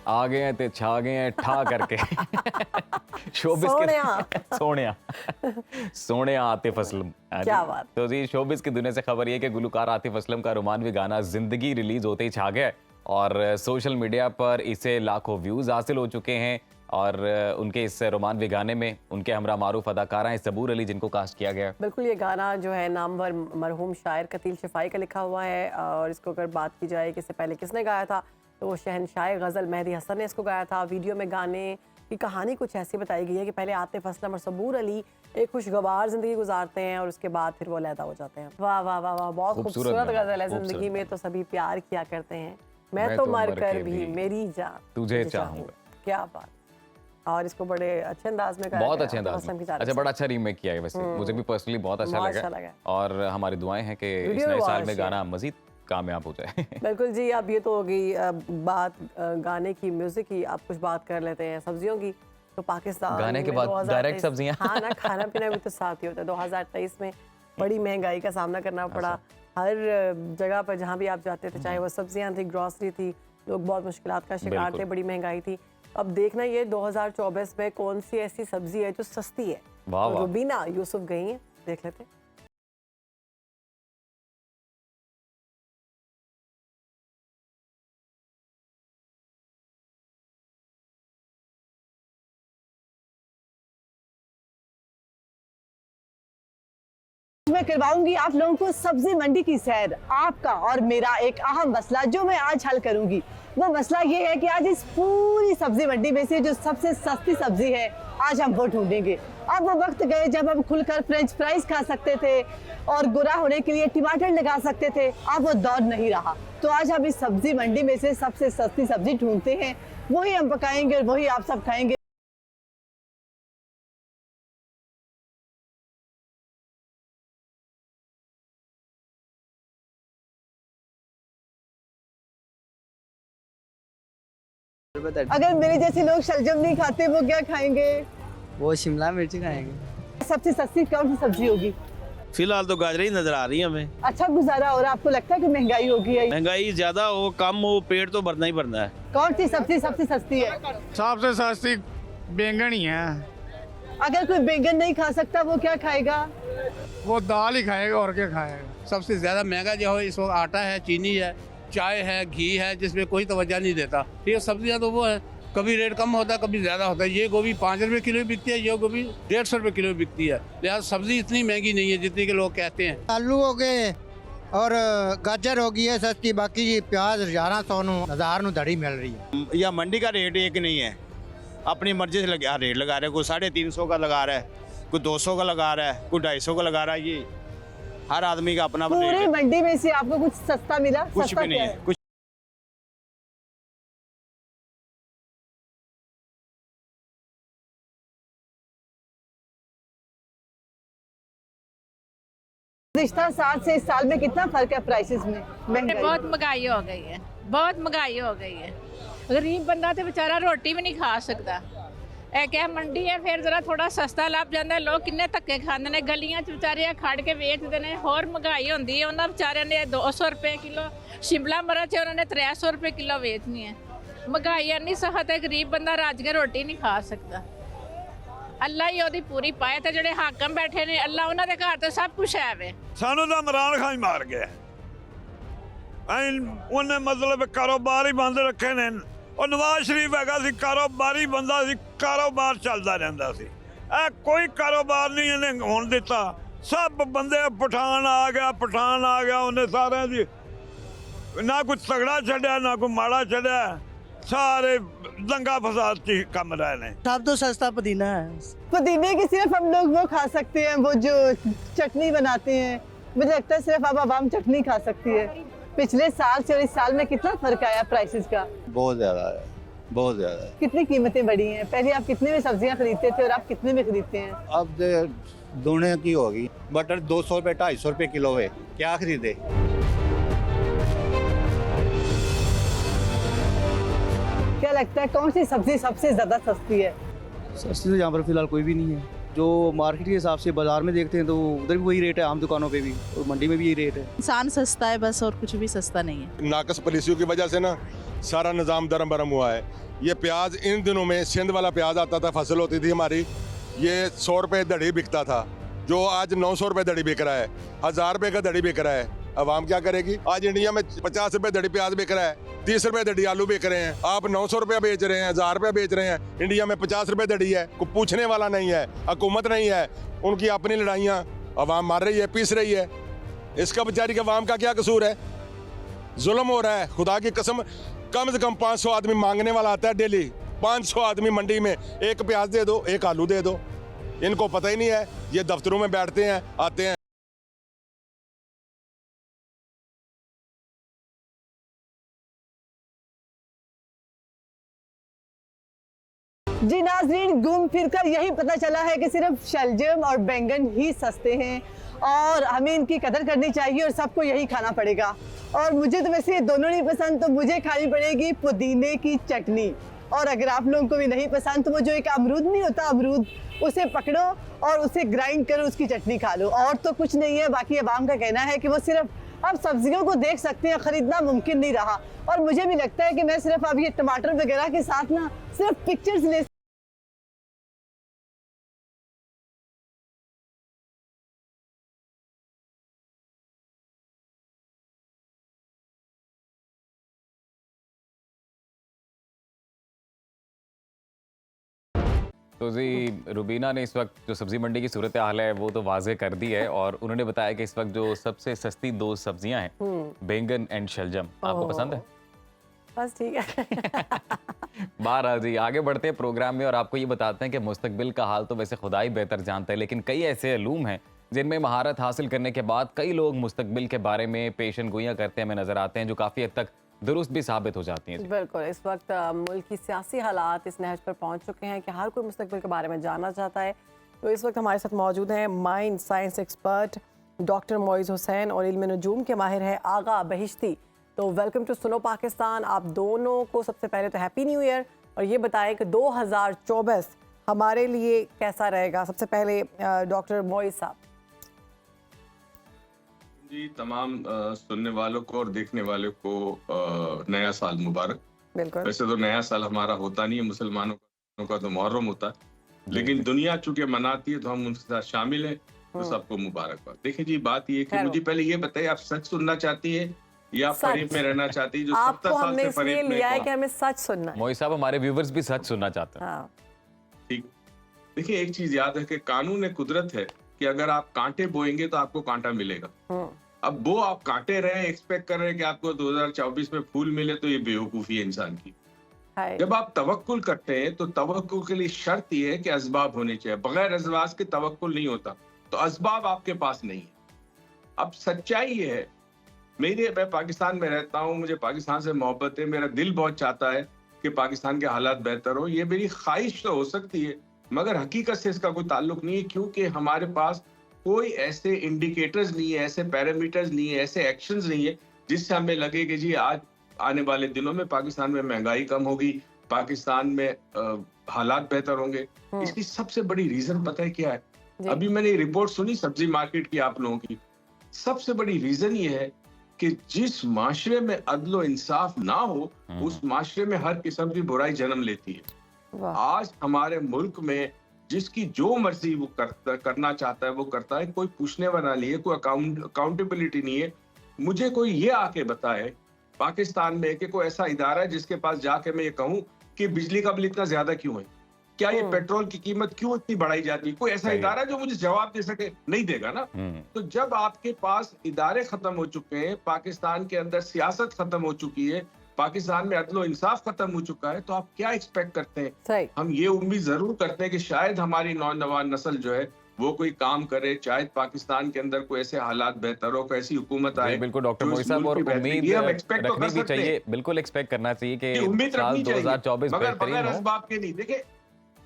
आ गए हैं ते छा गए हैं ठा करके शोबिस के सोनिया आतिफ असलम। क्या बात। तो जी, शोबिस की दुनिया से खबर ये कि गुलकार आतिफ असलम का रोमानवी गाना जिंदगी रिलीज होते ही छा गया और सोशल मीडिया पर इसे लाखों व्यूज हासिल हो चुके हैं। और उनके इस रोमानवी गाने में उनके हमरा मारूफ अदाकारा हैं सबूर अली, जिनको कास्ट किया गया। बिल्कुल, ये गाना जो है नामवर मरहूम शायर कतील शफाई का लिखा हुआ है। और इसको अगर बात की जाए कि इससे पहले किसने गाया था, तो वो शहनशाह गज़ल मेहदी हसन ने इसको गाया था। वीडियो में गाने की कहानी कुछ ऐसी बताई गई है कि पहले आतिफ असलम और सबूर अली एक खुशगवार ज़िंदगी गुजारते हैं और उसके बाद फिर वो अलहदा हो जाते हैं। वाह वाह वाह वाह, बहुत खूबसूरत गज़ल है। ज़िंदगी में तो सभी प्यार किया करते हैं, मैं तो मर कर भी मेरी जान तुझे चाहूँगा। क्या बात। और इसको बड़े अच्छे अंदाज में बहुत अच्छे अंदाज में, अच्छा बड़ा अच्छा रीमेक किया है। वैसे मुझे भी पर्सनली बहुत अच्छा लगा और हमारी दुआएं हैं कि इस नए साल में गाना मजीद कामयाब हो जाए। बिल्कुल जी। अब ये तो हो गई बात गाने की, म्यूजिक की। आप कुछ बात कर लेते हैं सब्जियों की। तो पाकिस्तान गाने के बाद डायरेक्ट सब्जियां, हाँ ना, खाना पीना भी तो साथ ही होता है। 2023 में बड़ी महंगाई का सामना करना पड़ा। हर जगह पर जहाँ भी आप जाते थे, चाहे वो सब्जियां थी, ग्रॉसरी थी, लोग बहुत मुश्किलात का शिकार थे, बड़ी महंगाई थी। अब देखना ये 2024 में कौन सी ऐसी सब्जी है जो सस्ती है। तो रुबीना यूसुफ गई हैं, देख लेते हैं। मैं करवाऊंगी आप लोगों को सब्जी मंडी की सैर। आपका और मेरा एक अहम मसला जो मैं आज हल करूंगी, वो मसला ये है कि आज इस पूरी सब्जी मंडी में से जो सबसे सस्ती सब्जी है, आज हम वो ढूंढेंगे। अब वो वक्त गए जब हम खुलकर फ्रेंच फ्राइज खा सकते थे और गोरा होने के लिए टमाटर लगा सकते थे। अब वो दौर नहीं रहा। तो आज हम इस सब्जी मंडी में से सबसे सस्ती सब्जी ढूंढते हैं, वही हम पकाएंगे और वही आप सब खाएंगे। अगर मेरे जैसे लोग शलजम नहीं खाते, वो क्या खाएंगे? वो शिमला मिर्च खाएंगे। सबसे सस्ती कौन सी सब्जी होगी? फिलहाल तो गाजर ही नजर आ रही है हमें। अच्छा गुजारा। और आपको लगता है कि महंगाई होगी? महंगाई ज्यादा हो कम हो, पेट तो भरना ही भरना है। कौन सी सब्जी सबसे सस्ती है? सबसे सस्ती बैंगन ही है। अगर कोई बैंगन नहीं खा सकता, वो क्या खाएगा? वो दाल ही खाएगा और क्या खाएगा। सबसे ज्यादा महंगा जो है इस वक्त आटा है, चीनी है, चाय है, घी है, जिसमें कोई तवज्जो नहीं देता। ये सब्जियां तो वो है, कभी रेट कम होता है, कभी ज़्यादा होता है। ये गोभी 5 रुपये किलो बिकती है, ये गोभी 150 रुपये किलो बिकती है। लिहाजा सब्जी इतनी महंगी नहीं है जितनी के लोग कहते हैं। आलू हो गए और गाजर हो गई है सस्ती, बाकी प्याज 1100 धड़ी मिल रही है। या मंडी का रेट एक नहीं है, अपनी मर्जी से रेट लगा रहे हैं। कोई 350 का लगा रहा है, कोई 200 का लगा रहा है, कोई 250 का लगा रहा है। ये हर आदमी का अपना रेट है। पूरी मंडी में से आपको कुछ सस्ता मिला? कुछ भी नहीं है, कुछ पिछले 7 से इस साल में कितना फर्क है प्राइसेस में? महंगाई बहुत महंगाई हो गई है, बहुत महंगाई हो गई है। गरीब बंदा तो बेचारा रोटी भी नहीं खा सकता। ਇਹ ਕਿ ਮੰਡੀ ਹੈ ਫਿਰ ਜ਼ਰਾ ਥੋੜਾ ਸਸਤਾ ਲੱਭ ਜਾਂਦਾ। ਲੋਕ ਕਿੰਨੇ ਧੱਕੇ ਖਾਂਦੇ ਨੇ ਗਲੀਆਂ 'ਚ ਵਿਚਾਰੇ ਖੜ ਕੇ ਵੇਚਦੇ ਨੇ। ਹੋਰ ਮਹਿੰਗਾਈ ਹੁੰਦੀ ਹੈ, ਉਹਨਾਂ ਵਿਚਾਰਿਆਂ ਨੇ 200 ਰੁਪਏ ਕਿਲੋ ਸ਼ਿਮਲਾ ਮਿਰਚ ਉਹਨਾਂ ਨੇ 300 ਰੁਪਏ ਕਿਲੋ ਵੇਚਣੀ ਹੈ। ਮਹਿੰਗਾਈ ਇੰਨੀ ਸਖਤ ਹੈ, ਗਰੀਬ ਬੰਦਾ ਰੱਜ ਕੇ ਰੋਟੀ ਨਹੀਂ ਖਾ ਸਕਦਾ। ਅੱਲਾ ਹੀ ਉਹਦੀ ਪੂਰੀ ਪਾਏ ਤੇ ਜਿਹੜੇ ਹਾਕਮ ਬੈਠੇ ਨੇ ਅੱਲਾ ਉਹਨਾਂ ਦੇ ਘਰ ਤੇ ਸਭ ਕੁਝ ਹੈ ਵੇ। ਸਾਨੂੰ ਤਾਂ ਇਮਰਾਨ ਖਾਨ ਮਾਰ ਗਿਆ। ਉਹਨੇ ਮਤਲਬ ਕਾਰੋਬਾਰ ਹੀ ਬੰਦ ਰੱਖੇ ਨੇ। ਉਹ ਨਵਾਜ਼ ਸ਼ਰੀਫ ਹੈਗਾ ਸੀ ਕਾਰੋਬਾਰੀ ਬੰਦਾ ਸੀ, ਕਾਰੋਬਾਰ ਚੱਲਦਾ ਰਹਿੰਦਾ ਸੀ। ਇਹ ਕੋਈ ਕਾਰੋਬਾਰ ਨਹੀਂ ਇਹਨੇ ਹੋਣ ਦਿੱਤਾ। ਸਭ ਬੰਦੇ ਪਠਾਨ ਆ ਗਿਆ ਉਹਨੇ ਸਾਰਿਆਂ ਦੀ ਨਾ ਕੋਈ ਤਗੜਾ ਛੱਡਿਆ ਨਾ ਕੋਈ ਮਾੜਾ ਛੱਡਿਆ। सारे दंगा फसाद की कम रहे हैं। सब तो सस्ता पुदीना है। पुदीने की सिर्फ हम लोग वो खा सकते हैं, वो जो चटनी बनाते हैं। मुझे लगता है सिर्फ अब आवाम चटनी खा सकती है। पिछले साल से और इस साल में कितना फर्क आया प्राइसेस का? बहुत ज़्यादा है, बहुत ज़्यादा है। कितनी कीमतें बढ़ी हैं? पहले आप कितने में सब्जियां खरीदते थे और आप कितने में खरीदते हैं? अब दोनों की होगी। बटर 200 रुपये 250 रुपये किलो है, क्या खरीदे? क्या लगता है कौन सी सब्जी सबसे ज्यादा सस्ती है? सस्ती तो यहाँ पर फिलहाल कोई भी नहीं है। जो मार्केट के हिसाब से बाजार में देखते हैं तो उधर भी वही रेट है, आम दुकानों पे भी, और मंडी में भी यही रेट है। इंसान सस्ता है बस, और कुछ भी सस्ता नहीं है। नाकस पॉलिसियों की वजह से ना सारा निज़ाम दरम बरम हुआ है। ये प्याज इन दिनों में सिंध वाला प्याज आता था, फसल होती थी हमारी, ये 100 रुपये दड़ी बिकता था, जो आज 900 रुपये दड़ी बिक रहा है, 1000 रुपये का दड़ी बिक रहा है। अवाम क्या करेगी? आज इंडिया में 50 रुपये दड़ी प्याज बिक रहा है, 30 रुपये दड़ी आलू बिक रहे हैं। आप 900 रुपये बेच रहे हैं, 1000 रुपये बेच रहे हैं। इंडिया में 50 रुपये दड़ी है, कोई पूछने वाला नहीं है, हुकूमत नहीं है, उनकी अपनी लड़ाइयाँ अवाम मार रही है, पीस रही है। इसका बेचारी के अवाम का क्या कसूर है? जुल्म हो रहा है, खुदा की कसम। कम से कम 500 आदमी मांगने वाला आता है डेली। 500 आदमी मंडी में एक प्याज दे दो, एक आलू दे दो। इनको पता ही नहीं है, ये दफ्तरों में बैठते हैं, आते हैं। जी नाज़रीन, घूम फिर कर यही पता चला है कि सिर्फ शलजम और बैंगन ही सस्ते हैं और हमें इनकी कदर करनी चाहिए और सबको यही खाना पड़ेगा। और मुझे तो वैसे ये दोनों नहीं पसंद, तो मुझे खानी पड़ेगी पुदीने की चटनी। और अगर आप लोगों को भी नहीं पसंद तो वो जो एक अमरूद नहीं होता, अमरूद, उसे पकड़ो और उसे ग्राइंड करो, उसकी चटनी खा लो। और तो कुछ नहीं है। बाकी अवाम का कहना है कि वो सिर्फ अब सब्जियों को देख सकते हैं, खरीदना मुमकिन नहीं रहा। और मुझे भी लगता है कि मैं सिर्फ अब ये टमाटर वगैरह के साथ ना सिर्फ पिक्चर्स ले तो जी रुबीना ने इस वक्त जो सब्जी मंडी की सूरत हाल है वो तो वाजे कर दी है, और उन्होंने बताया कि इस वक्त जो सबसे सस्ती 2 सब्जियां हैं बैंगन एंड शलजम। आपको पसंद है? बस ठीक है। बारह जी आगे बढ़ते हैं प्रोग्राम में और आपको ये बताते हैं कि मुस्तकबिल का हाल तो वैसे खुदा ही बेहतर जानता है, लेकिन कई ऐसे इल्म हैं जिनमें महारत हासिल करने के बाद कई लोग मुस्तकबिल के बारे में पेशन गोइयाँ करते हमें नजर आते हैं, जो काफ़ी हद तक दुरुस्त भी साबित हो जाती हैं। बिल्कुल, इस वक्त मुल्क की सियासी हालात इस नहज पर पहुंच चुके हैं कि हर कोई मुस्तकबिल के बारे में जानना चाहता है। तो इस वक्त हमारे साथ मौजूद हैं mind science expert doctor Moiz Hussain और इल्म नजूम के माहिर हैं आगा बहिश्ती। तो वेलकम टू सुनो पाकिस्तान। आप दोनों को सबसे पहले तो हैप्पी न्यू ईयर, और ये बताएं कि 2024 हमारे लिए कैसा रहेगा। सबसे पहले डॉक्टर मोइज़ साहब। जी तमाम सुनने वालों को और देखने वालों को नया साल मुबारक। बिल्कुल। वैसे तो नया साल हमारा होता नहीं है, मुसलमानों का तो मुहर्रम होता है, लेकिन दुनिया चूंकि मनाती है तो हम उनके साथ शामिल हैं, तो सबको मुबारकबाद। देखिए जी बात ये कि मुझे पहले ये बताइए, आप सच सुनना चाहती है या फरेब में रहना चाहती है? जो 70 साल से फरेब में लिया है कि हमें सच सुनना है। मोइज़ साहब, हमारे व्यूवर्स भी सच सुनना चाहते हैं। ठीक, देखिए एक चीज याद है कि कानून एक कुदरत है कि अगर आप कांटे बोएंगे तो आपको कांटा मिलेगा। अब वो आप काटे रहे, एक्सपेक्ट कर रहे हैं कि आपको 2024 में फूल मिले, तो ये बेवकूफी है इंसान की। जब आप तवक्कुल करते हैं तो तवक्कुल के लिए शर्त ये है कि असबाब होने चाहिए। बगैर असबाब के तवक्कुल नहीं होता, तो असबाब आपके पास नहीं है। अब सच्चाई ये है, मैं पाकिस्तान में रहता हूँ, मुझे पाकिस्तान से मोहब्बत है, मेरा दिल बहुत चाहता है कि पाकिस्तान के हालात बेहतर हो। ये मेरी ख्वाहिश तो हो सकती है, मगर हकीकत से इसका कोई ताल्लुक नहीं है, क्योंकि हमारे पास कोई ऐसे इंडिकेटर्स नहीं है, ऐसे पैरामीटर्स नहीं है, ऐसे एक्शंस नहीं है जिससे हमें लगे कि जी आज आने वाले दिनों में पाकिस्तान में महंगाई कम होगी, पाकिस्तान में हालात बेहतर होंगे। इसकी सबसे बड़ी रीजन पता है क्या है? अभी मैंने रिपोर्ट सुनी सब्जी मार्केट की आप लोगों की। सबसे बड़ी रीजन ये है कि जिस माशरे में अदलो इंसाफ ना हो, उस माशरे में हर किस्म की बुराई जन्म लेती है। आज हमारे मुल्क में जिसकी जो मर्जी वो करना चाहता है वो करता है, कोई पूछने वाला नहीं है, कोई अकाउंटेबिलिटी नहीं है। मुझे कोई ये आके बताए पाकिस्तान में कि कोई ऐसा इदारा है जिसके पास जाके मैं ये कहूँ कि बिजली का बिल इतना ज्यादा क्यों है, क्या ये पेट्रोल की कीमत क्यों इतनी बढ़ाई जाती है? कोई ऐसा इदारा जो मुझे जवाब दे सके? नहीं देगा ना। तो जब आपके पास इदारे खत्म हो चुके हैं, पाकिस्तान के अंदर सियासत खत्म हो चुकी है, पाकिस्तान में अदलो इंसाफ खत्म हो चुका है, तो आप क्या एक्सपेक्ट करते हैं? हम ये उम्मीद जरूर करते हैं कि शायद हमारी नौजवान नस्ल जो है वो कोई काम करे, शायद पाकिस्तान के अंदर कोई ऐसे हालात बेहतर हो, कोई ऐसी हुकूमत आए। बिल्कुल डॉक्टर मोई साहब, और उम्मीद रखनी भी चाहिए, बिल्कुल एक्सपेक्ट करना चाहिए कि साल 2024 बेहतरीन हो। असबाब के नहीं, देखिए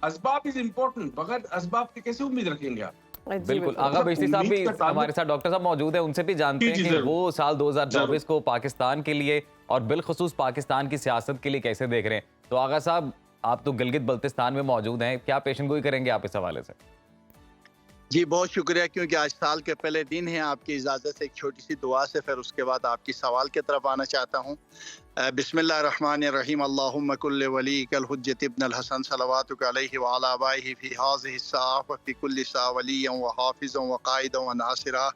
असबाब इज इम्पोर्टेंट, बगैर असबाब के कैसे उम्मीद रखेंगे आप? बिल्कुल। आगा बेशती साहब भी हमारे साथ, डॉक्टर साहब मौजूद है, उनसे भी जानते हैं कि वो साल 2024 को पाकिस्तान के लिए और बिलखुसूस पाकिस्तान की सियासत के लिए कैसे देख रहे हैं। तो आगा साहब, आप तो गिलगित बल्तिस्तान में मौजूद हैं, क्या पेशेंगोई करेंगे आप इस हवाले से? जी बहुत शुक्रिया, क्योंकि आज साल के पहले दिन है। आपकी इजाज़त से एक छोटी सी दुआ से फिर उसके बाद आपकी सवाल की तरफ आना चाहता हूँ। बिस्मिल्लाहिर्रहमानिर्रहीम। अल्लाहुम्मा कुल्ले वलीकल हुज्जत इब्नुल हसन सलवातुक अलैहि व अला आबाइहि फी हाज़िहि स्साअ व फी कुल्ली स्साअ वलिय्यन व हाफ़िज़न व क़ाइदन व नासिरा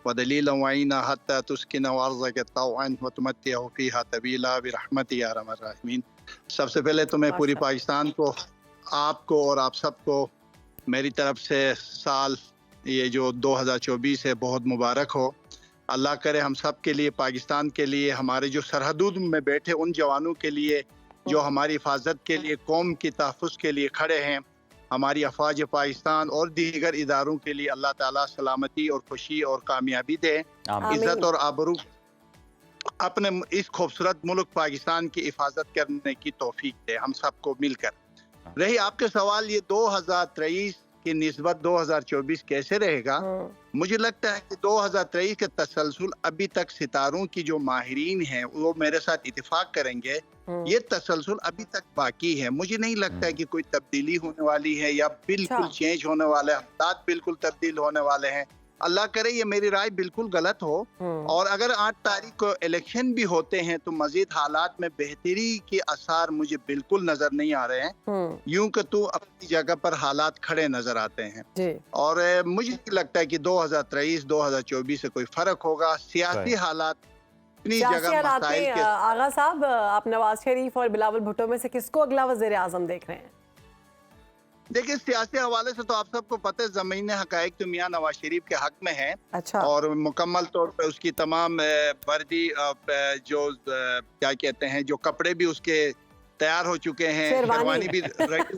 व दलीलन व ऐना हत्ता तुस्किन व अर्ज़क तौअन व तुमत्तिअहु फ़ीहा तबीला बिरहमतिका या अरहमर राहिमीन। सबसे पहले तो मैं पूरी पाकिस्तान को, आपको और आप सबको मेरी तरफ से साल ये जो 2024 है बहुत मुबारक हो। अल्लाह करे हम सब के लिए, पाकिस्तान के लिए, हमारे जो सरहदों में बैठे उन जवानों के लिए जो हमारी हिफाजत के लिए, कौम की तहफ़्फ़ुज़ के लिए खड़े हैं, हमारी अफ़वाज पाकिस्तान और दीगर इदारों के लिए अल्लाह ताला सलामती और खुशी और कामयाबी दे, इज़्ज़त और आबरू अपने इस खूबसूरत मुल्क पाकिस्तान की हिफाजत करने की तौफीक दे हम सबको मिलकर। रही आपके सवाल, ये 2023 की निस्बत 2024 कैसे रहेगा? मुझे लगता है कि 2023 के तसलसल अभी तक सितारों की जो माहिरीन हैं वो मेरे साथ इत्तेफाक करेंगे, ये तसलसल अभी तक बाकी है। मुझे नहीं लगता है कि कोई तब्दीली होने वाली है या बिल्कुल चेंज होने वाले, हालात बिल्कुल तब्दील होने वाले हैं। अल्लाह करे ये मेरी राय बिल्कुल गलत हो, और अगर 8 तारीख को इलेक्शन भी होते हैं तो मजीद हालात में बेहतरी के आसार मुझे बिल्कुल नजर नहीं आ रहे हैं। यूं कि तो अपनी जगह पर हालात खड़े नजर आते हैं। और मुझे नहीं लगता है कि 2023-2024 से कोई फर्क होगा। सियासी हालात अपनी जगह मसाइल के। आगा साहब, आप नवाज शरीफ और बिलावल भुट्टो में से किसको अगला वज़ीर आज़म देख रहे हैं? देखिए, सियासी हवाले से तो आप सबको पता है ज़मीन हक़ाइक़ तो मियाँ नवाज शरीफ के हक में है। अच्छा। और मुकम्मल तौर पे उसकी तमाम वर्दी, जो क्या कहते हैं, जो कपड़े भी उसके तैयार हो चुके हैं, शेरवानी भी रेडी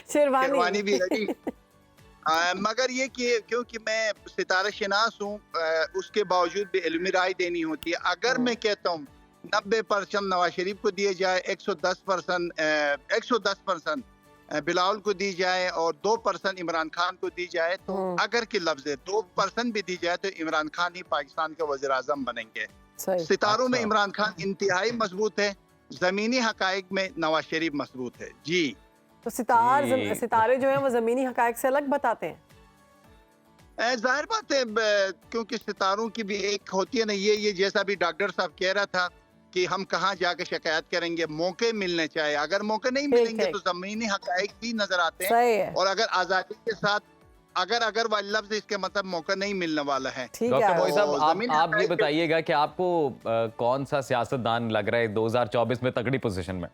शेरवानी भी रेडी। मगर ये कि क्योंकि मैं सितारा शनास हूँ, उसके बावजूद भी इल्मी राय देनी होती है। अगर मैं कहता हूँ 90% नवाज शरीफ को दिए जाए, 110% बिलावल को दी जाए और 2% इमरान खान को दी जाए, तो अगर की लफ्ज़ 2% भी दी जाए तो इमरान खान ही पाकिस्तान के वज़ीर आज़म बनेंगे। सितारों में इमरान खान इंतहाई मजबूत है, ज़मीनी हक़ाइक़ में नवाज शरीफ मजबूत है। जी, तो सितारे जो हैं वो ज़मीनी हक़ाइक़ से अलग बताते हैं। जाहिर बात है, क्योंकि सितारों की भी एक होती है ना, ये जैसा भी डॉक्टर साहब कह रहा था कि हम कहाँ जाके शिकायत करेंगे, मौके मिलने चाहिए। अगर मौके नहीं मिलेंगे तो ज़मीनी हक़ाइक़ भी नजर आते हैं। और अगर आज़ादी के साथ अगर वाला लफ्ज़ इसके मतलब मौका नहीं मिलने वाला है। डॉक्टर मोई साहब, आप ये बताइएगा कि आपको कौन सा सियासतदान लग रहा है 2024 में तगड़ी पोजीशन में?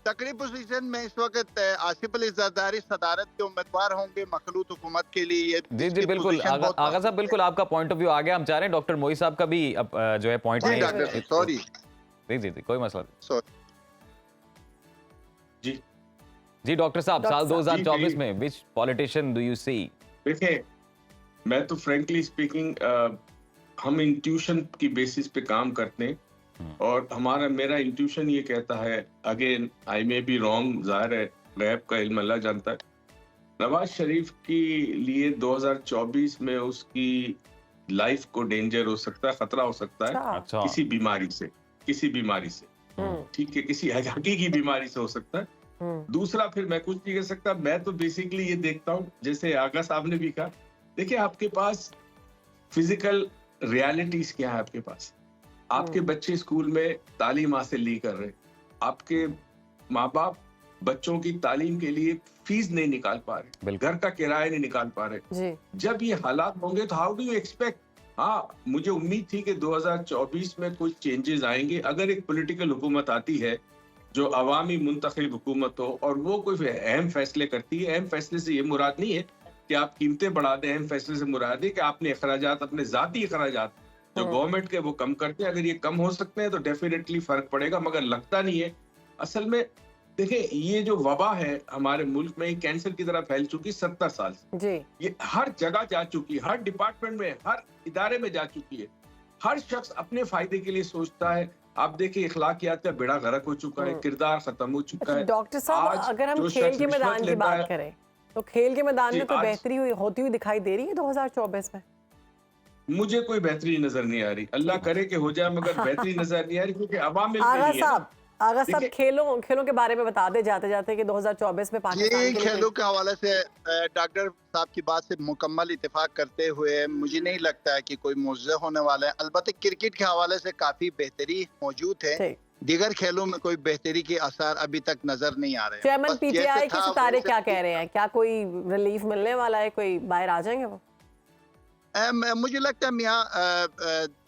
तकरीब पोजीशन में इस वक्त आसिफ अली जरदारी सदारत के उम्मीदवार होंगे मखलूत हुकूमत के लिए। जी बिल्कुल आगा साहब, बिल्कुल आपका पॉइंट ऑफ व्यू आ गया। हम चाह रहे हैं डॉक्टर मोई साहब का भी जो है पॉइंट नहीं। सॉरी जी कोई मसला नहीं। जी डॉक्टर साहब, साल 2024 में विच पॉलिटिशियन डू यू सी? देखिए, मैं तो फ्रैंकली स्पीकिंग हम इंट्यूशन की बेसिस पे काम करते हैं, और मेरा इंट्यूशन ये कहता है, again I may be wrong, जाहिर है गैब का इल्म अल्लाह जानता है, नवाज शरीफ की लिए 2024 में उसकी लाइफ को डेंजर हो सकता है, खतरा हो सकता है अच्छा। किसी बीमारी से ठीक है, किसी हकीकी बीमारी से हो सकता है। दूसरा, फिर मैं कुछ नहीं कह सकता, मैं तो बेसिकली ये देखता हूँ, जैसे आगा साहब ने भी कहा, देखिए आपके पास फिजिकल रियलिटीज क्या है, आपके पास आपके बच्चे स्कूल में तालीम हासिल नहीं कर रहे, आपके माँ बाप बच्चों की तालीम के लिए फीस नहीं निकाल पा रहे, घर का किराया नहीं निकाल पा रहे। जब ये हालात होंगे तो हाउ डू यू एक्सपेक्ट। हाँ, मुझे उम्मीद थी कि 2024 में कुछ चेंजेस आएंगे अगर एक पॉलिटिकल हुकूमत आती है जो अवामी मुंतखब हुकूमत हो और वो कोई अहम फैसले करती है। अहम फैसले से ये मुराद नहीं है कि आप कीमतें बढ़ा दें, अहम फैसले से मुराद है कि आपने अखराजात, अपने जाती अखराजात जो गवर्नमेंट के वो कम करते हैं, अगर ये कम हो सकते हैं तो डेफिनेटली फर्क पड़ेगा, मगर लगता नहीं है। असल में देखिए, ये जो वबा है हमारे मुल्क में कैंसर की तरह फैल चुकी 70 साल से, ये हर जगह जा चुकी है, हर डिपार्टमेंट में, हर इदारे में जा चुकी है। हर शख्स अपने फायदे के लिए सोचता है। आप देखिए, इखलाकियात का बेड़ा गर्क हो चुका है, किरदार खत्म हो चुका है। डॉक्टर साहब, अगर हम खेल के मैदान की बात करें तो खेल के मैदान में तो बेहतरी होती हुई दिखाई दे रही है 2024 में। मुझे कोई बेहतरी नजर नहीं आ रही, अल्लाह करे कि हो जाए, मगर बेहतरी नजर नहीं आ रही क्योंकि अवाम में नहीं है। आगा साहब, खेलों के बारे में बता दे जाते जाते कि 2024 में पाकिस्तान ये खेलों के हवाले से डॉक्टर साहब की बात से मुकम्मल इत्तेफाक करते हुए मुझे नहीं लगता है कि कोई मुआवजा होने वाला है। अलबत्ते क्रिकेट के हवाले से काफी बेहतरी मौजूद है, दीगर खेलों में कोई बेहतरी के आसार अभी तक नजर नहीं आ रहे। चेयरमैन पीटीआई के सितारे क्या कह रहे हैं, क्या कोई रिलीफ मिलने वाला है, कोई बाहर आ जाएंगे वो? मुझे लगता है मियाँ,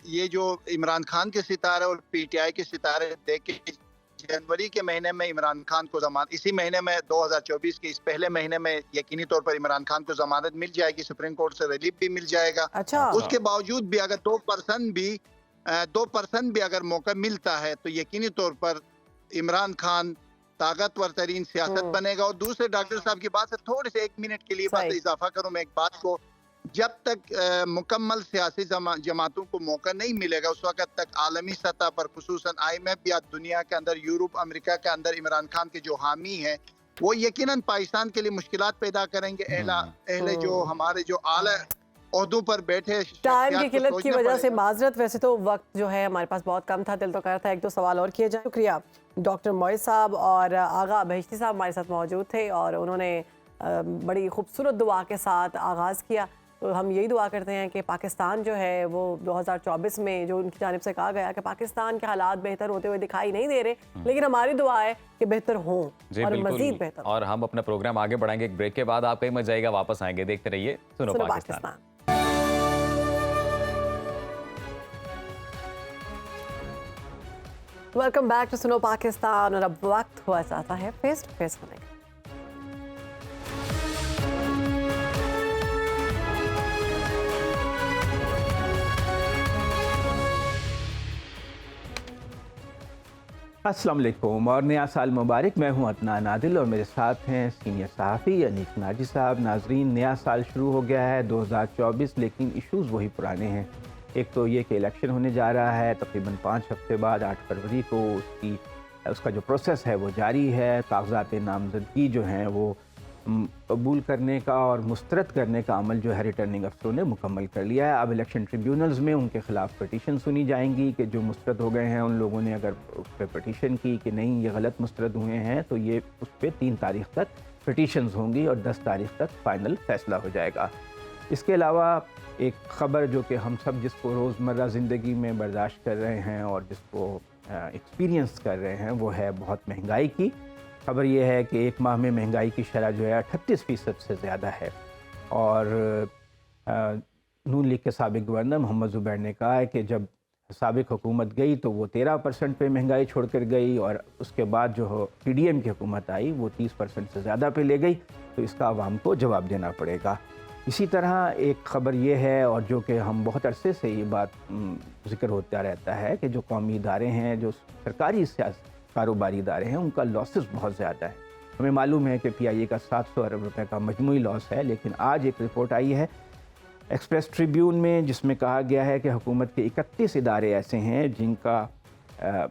ये जो इमरान खान के सितारे और पीटीआई के सितारे देख के जनवरी के महीने में इमरान खान को जमानत, इसी महीने में 2024 के इस पहले महीने में यकीनी तौर पर इमरान खान को जमानत मिल जाएगी, सुप्रीम कोर्ट से रिलीफ भी मिल जाएगा। अच्छा। उसके बावजूद भी अगर 2% भी अगर मौका मिलता है तो यकीनी तौर पर इमरान खान ताकतवर तरीन सियासत बनेगा। और दूसरे डॉक्टर साहब की बात से थोड़े से 1 मिनट के लिए बात इजाफा करूँ मैं एक बात को, जब तक मुकम्मल सियासी जमातों को मौका नहीं मिलेगा उस वक्त तक आलमी सतह पर खुसूसन IMF या दुनिया के अंदर, यूरोप, अमेरिका के अंदर इमरान खान के जो हामी हैं वो यकीनन पाकिस्तान के लिए मुश्किलात पैदा करेंगे। अहले जो हमारे जो आला ओहदों पर बैठे, टाइम की किल्लत की वजह से माजरत, वैसे तो वक्त जो है हमारे पास बहुत कम था, दिल तो कर रहा था 1-2 सवाल और किए जाए। शुक्रिया। डॉक्टर मोइज साहब और आगा बहिश्ती साहब हमारे साथ मौजूद थे और उन्होंने बड़ी खूबसूरत दुआ के साथ आगाज़ किया। तो हम यही दुआ करते हैं कि पाकिस्तान जो है वो 2024 में, जो उनकी जानिब से कहा गया कि पाकिस्तान के हालात बेहतर होते हुए दिखाई नहीं दे रहे, लेकिन हमारी दुआ है कि बेहतर हों और मजीद बेहतर। और हम अपना प्रोग्राम आगे बढ़ाएंगे एक ब्रेक के बाद। आप कहीं मत जाइएगा, वापस आएंगे, देखते रहिए सुनो पाकिस्तान। वेलकम बैक टू सुनो पाकिस्तान। और अब वक्त हुआ जाता है फेस टू फेस होने का। अस्सलाम वालेकुम और नया साल मुबारक। मैं हूं अदनान आदिल और मेरे साथ हैं सीनियर सहाफ़ी अनीक नाजी साहब। नाजरीन, नया साल शुरू हो गया है 2024, लेकिन इश्यूज़ वही पुराने हैं। एक तो ये कि इलेक्शन होने जा रहा है तकरीबन 5 हफ्ते बाद, 8 फरवरी को। उसका जो प्रोसेस है वो जारी है। कागजात नामजदगी जो हैं वो कबूल करने का और मुस्तरद करने का अमल जो है रिटर्निंग अफसरों ने मुकम्मल कर लिया है। अब इलेक्शन ट्रिब्यूनल्स में उनके खिलाफ पटिशन सुनी जाएंगी कि जो मुस्तरद हो गए हैं उन लोगों ने अगर उस पर पटिशन की कि नहीं ये गलत मुस्तरद हुए हैं, तो ये उस पर 3 तारीख तक पटिशन्स होंगी और 10 तारीख तक फ़ाइनल फ़ैसला हो जाएगा। इसके अलावा एक ख़बर जो कि हम सब जिसको रोज़मर्रा ज़िंदगी में बर्दाश्त कर रहे हैं और जिसको एक्सपीरियंस कर रहे हैं वो है बहुत महंगाई की। खबर ये है कि एक माह में महंगाई की शरह जो है 38% से ज़्यादा है। और नून लीग के साबिक गवर्नर मोहम्मद ज़ुबैर ने कहा है कि जब साबिक हुकूमत गई तो वो 13% पे महंगाई छोड़ कर गई और उसके बाद जो PDM की हुकूमत आई वो 30% से ज़्यादा पे ले गई, तो इसका आवाम को जवाब देना पड़ेगा। इसी तरह एक ख़बर ये है, और जो कि हम बहुत अरसे से ये बात जिक्र होता रहता है कि जो कौमी इदारे हैं, जो सरकारी कारोबारी इदारे हैं, उनका लॉसेस बहुत ज़्यादा है। हमें मालूम है कि PIA का 700 अरब रुपए का मजमूई लॉस है, लेकिन आज एक रिपोर्ट आई है एक्सप्रेस ट्रिब्यून में जिसमें कहा गया है कि हुकूमत के 31 इदारे ऐसे हैं जिनका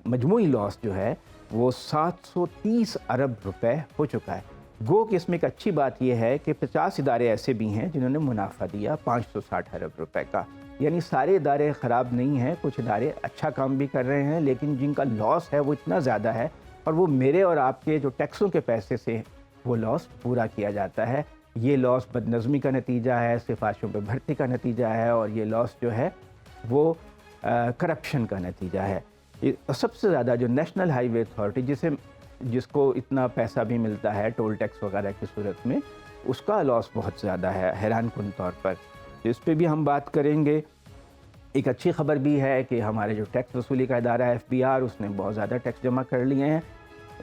मजमूई लॉस जो है वो 730 अरब रुपए हो चुका है। गो कि इसमें एक अच्छी बात यह है कि 50 इदारे ऐसे भी हैं जिन्होंने मुनाफा दिया 560 अरब रुपए का, यानी सारे इदारे ख़राब नहीं हैं, कुछ इदारे अच्छा काम भी कर रहे हैं, लेकिन जिनका लॉस है वो इतना ज़्यादा है और वो मेरे और आपके जो टैक्सों के पैसे से वो लॉस पूरा किया जाता है। ये लॉस बदनज़मी का नतीजा है, सिफारिशों पे भर्ती का नतीजा है, और ये लॉस जो है वो करप्शन का नतीजा है। सबसे ज़्यादा जो नेशनल हाईवे अथॉरिटी जिसको इतना पैसा भी मिलता है टोल टैक्स वगैरह की सूरत में, उसका लॉस बहुत ज़्यादा है हैरानकुन तौर पर। इस पे भी हम बात करेंगे। एक अच्छी खबर भी है कि हमारे जो टैक्स वसूली का इदारा है FBR, उसने बहुत ज़्यादा टैक्स जमा कर लिए हैं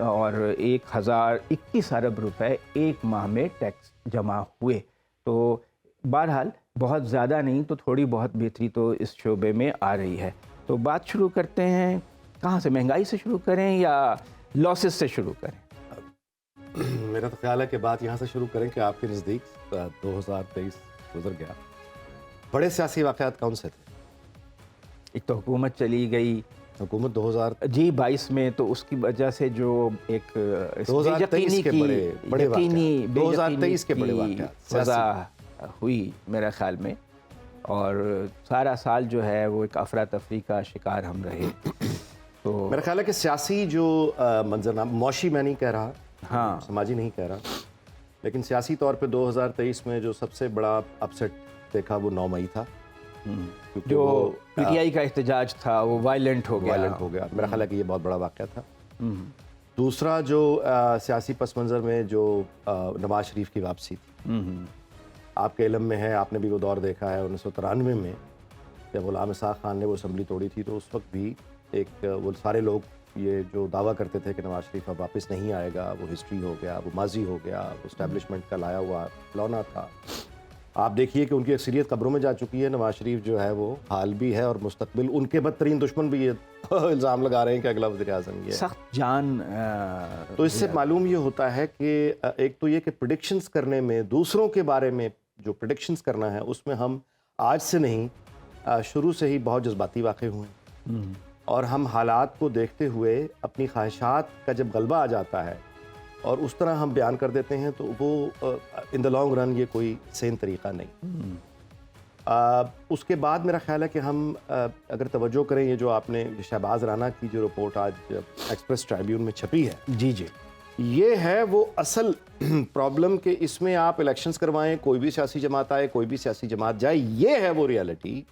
और 1021 अरब रुपए एक माह में टैक्स जमा हुए। तो बहरहाल बहुत ज़्यादा नहीं तो थोड़ी बहुत बेहतरी तो इस शोबे में आ रही है। तो बात शुरू करते हैं, कहाँ से, महंगाई से शुरू करें या लॉसेस से शुरू करें? मेरा तो ख्याल है कि बात यहाँ से शुरू करें कि आपके नज़दीक 2023 गुजर गया, बड़े सियासी वाक़यात कौन से थे? एक तो हुकूमत चली गई, हुकूमत 2022 में, तो उसकी वजह से जो एक 2023 के बड़े 2023 के बड़े वाक़यात हुई मेरे ख्याल में, और सारा साल जो है वो एक अफरा तफरी का शिकार हम रहे। तो मेरा ख्याल है कि सियासी जो मंजरनामा, मौशी मैं नहीं कह रहा, हाँ समाजी नहीं कह रहा, लेकिन सियासी तौर पे 2023 में जो सबसे बड़ा अपसेट देखा वो 9 मई था, जो PTI का एहतजाज था वो वायलेंट हो गया। मेरा ख्याल है कि ये बहुत बड़ा वाक़या था। दूसरा जो सियासी पस मंज़र में जो नवाज शरीफ की वापसी थी, आपके इल्म में है, आपने भी वो दौर देखा है 1993 में जब गुलाम इसाक़ खान ने वो असम्बली तोड़ी थी, तो उस वक्त भी वो सारे लोग ये जो दावा करते थे कि नवाज शरीफ अब वापस नहीं आएगा, वो हिस्ट्री हो गया, वो माजी हो गया, वो इस्टेब्लिशमेंट का लाया हुआ खिलौना था। आप देखिए कि उनकी अक्सरियत कब्रों में जा चुकी है। नवाज शरीफ जो है वो हाल भी है और मुस्तकबिल उनके बदतरीन दुश्मन भी ये इल्ज़ाम लगा रहे हैं कि अगला वज़ीर आज़म ये सख्त जान। तो इससे मालूम ये होता है कि एक तो ये कि प्रेडिक्शंस करने में, दूसरों के बारे में जो प्रेडिक्शंस करना है, उसमें हम आज से नहीं शुरू से ही बहुत जज्बाती वाक़े हुए हैं, और हम हालात को देखते हुए अपनी ख्वाहिशात का जब गलबा आ जाता है और उस तरह हम बयान कर देते हैं, तो वो इन द लॉन्ग रन ये कोई सेन तरीक़ा नहीं। उसके बाद मेरा ख्याल है कि हम अगर तवज्जो करें, ये जो आपने शहबाज राना की जो रिपोर्ट आज एक्सप्रेस ट्रिब्यून में छपी है, जी, ये है वो असल प्रॉब्लम कि इसमें आप इलेक्शंस करवाएं, कोई भी सियासी जमात आए, कोई भी सियासी जमात जाए, ये है वो रियलिटी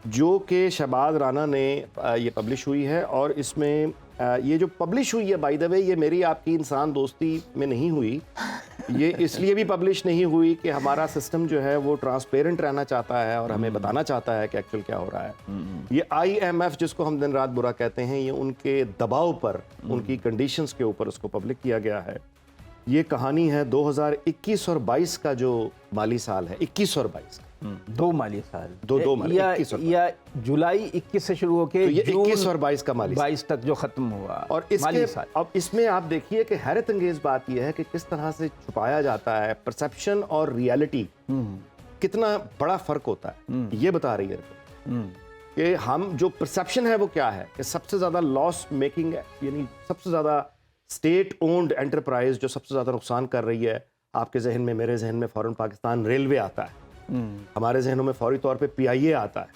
जो कि शहबाज राना ने ये पब्लिश हुई है। और इसमें ये जो पब्लिश हुई है, बाय द वे, ये मेरी आपकी इंसान दोस्ती में नहीं हुई, ये इसलिए भी पब्लिश नहीं हुई कि हमारा सिस्टम जो है वो ट्रांसपेरेंट रहना चाहता है और हमें बताना चाहता है कि एक्चुअल क्या हो रहा है। ये IMF जिसको हम दिन रात बुरा कहते हैं, ये उनके दबाव पर, उनकी कंडीशंस के ऊपर उसको पब्लिक किया गया है। ये कहानी है 2021 और 22 का जो माली साल है, 21 और 22 दो माली साल, दो माली, या जुलाई 21 से शुरू होकर तो ये 21 और 22 का माली 22 तक जो खत्म हुआ, और इसके अब इसमें आप देखिए कि हैरत अंगेज बात यह है कि किस तरह से छुपाया जाता है परसेप्शन और रियलिटी, कितना बड़ा फर्क होता है। ये बता रही है कि हम जो परसेप्शन है वो क्या है कि सबसे ज्यादा लॉस मेकिंग है, यानी सबसे ज्यादा स्टेट ओन्ड एंटरप्राइज जो सबसे ज्यादा नुकसान कर रही है। आपके जहन में, मेरे जहन में फौरन पाकिस्तान रेलवे आता है, हमारे जहनों में फौरी तौर पे PIA आता है,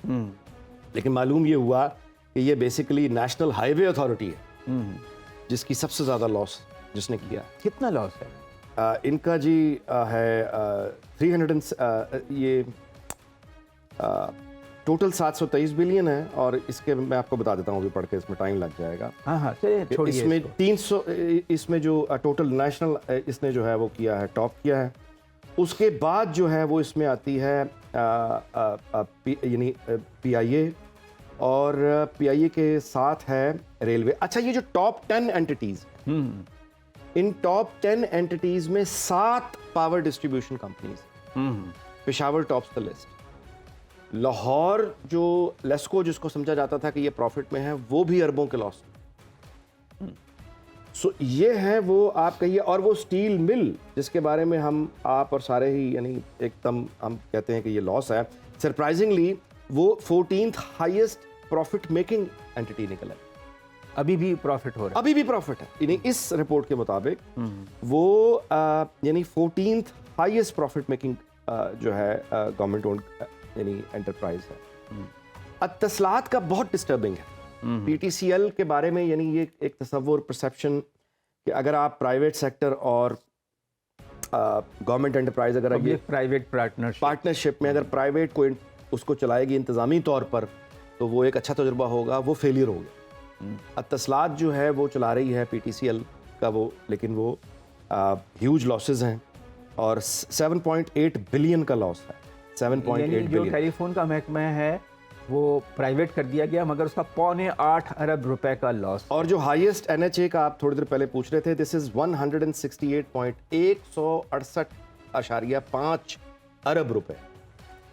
लेकिन मालूम ये हुआ कि ये बेसिकली नेशनल हाईवे अथॉरिटी है जिसकी सबसे ज़्यादा लॉस जिसने किया। कितना लॉस है इनका जी? है 300 ये टोटल 723 बिलियन है, और इसके मैं आपको बता देता हूँ, अभी पढ़ के इसमें टाइम लग जाएगा। हाँ, छोड़िए। इसमें 300, इसमें जो टोटल नेशनल इसने जो है वो किया है, टॉप किया है। उसके बाद जो है वो इसमें आती है यानी PIA, और PIA के साथ है रेलवे। अच्छा, ये जो टॉप 10 एंटिटीज, इन टॉप 10 एंटिटीज में 7 power distribution companies, Peshawar tops the list. Lahore जो लेस्को जिसको समझा जाता था कि ये प्रॉफिट में है, वो भी अरबों के लॉस। सो ये है वो आप कहिए, और वो स्टील मिल जिसके बारे में हम आप और सारे ही यानी एकदम हम कहते हैं कि ये लॉस है, सरप्राइजिंगली वो 14th highest profit making entity निकला। अभी भी प्रॉफिट हो रहा है? अभी भी प्रॉफिट है। यानी इस रिपोर्ट के मुताबिक वो यानी 14th हाईएस्ट प्रॉफिट मेकिंग जो है गवर्नमेंट ओन्ड यानी एंटरप्राइज है। अत्तसलात का बहुत डिस्टर्बिंग है। पीटीसीएल के बारे में यानी ये एक तसव्वुर परसेप्शन कि अगर आप प्राइवेट सेक्टर और गवर्नमेंट एंटरप्राइज अगर ये प्राइवेट पार्टनरशिप में अगर प्राइवेट कोई उसको चलाएगी इंतज़ामी तौर पर तो वो एक अच्छा तजुर्बा होगा, वो फेलियर हो गया। अत्तसलात जो है वो चला रही है पीटीसीएल का वो, लेकिन वो ह्यूज लॉसेस हैं और 7.8 बिलियन का लॉस है। 7.8 जो बिलियन। टेलीफोन का महकमा है वो प्राइवेट कर दिया गया, मगर उसका 8.25 अरब रुपए का लॉस। और जो हाईएस्ट एनएचए का आप थोड़ी देर पहले पूछ रहे थे, दिस इज 168.5 अरब रुपए।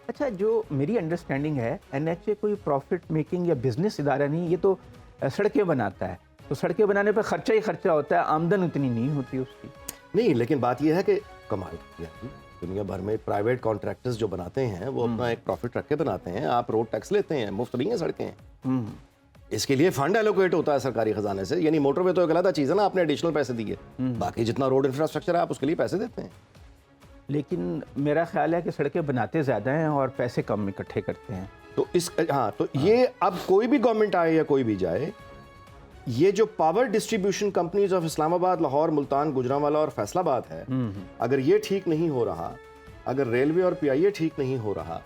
अच्छा, जो मेरी अंडरस्टैंडिंग है एनएचए कोई प्रॉफिट मेकिंग या बिजनेस इदारा नहीं, ये तो सड़कें बनाता है, तो सड़कें बनाने पर खर्चा ही खर्चा होता है, आमदन उतनी नहीं होती उसकी। नहीं, लेकिन बात यह है कि कमाल दुनिया भर में प्राइवेट कॉन्ट्रैक्टर्स जो बनाते हैं वो अपना एक प्रॉफिट रख के बनाते हैं। आप रोड टैक्स लेते हैं, मुफ्त नहीं है सड़कें। इसके लिए फंड एलोकेट होता है सरकारी खजाने से। यानी मोटरवे तो एक अलग चीज़ है ना, आपने एडिशनल पैसे दिए, बाकी जितना रोड इंफ्रास्ट्रक्चर है आप उसके लिए पैसे देते हैं। लेकिन मेरा ख्याल है कि सड़कें बनाते ज़्यादा हैं और पैसे कम इकट्ठे करते हैं। तो ये अब कोई भी गवर्नमेंट आए या कोई भी जाए, ये जो power distribution companies of Islamabad, Lahore, Multan, Gujranwala और फैसलाबाद है, अगर ये ठीक नहीं हो रहा, अगर रेलवे और पीआईए ठीक नहीं हो रहा,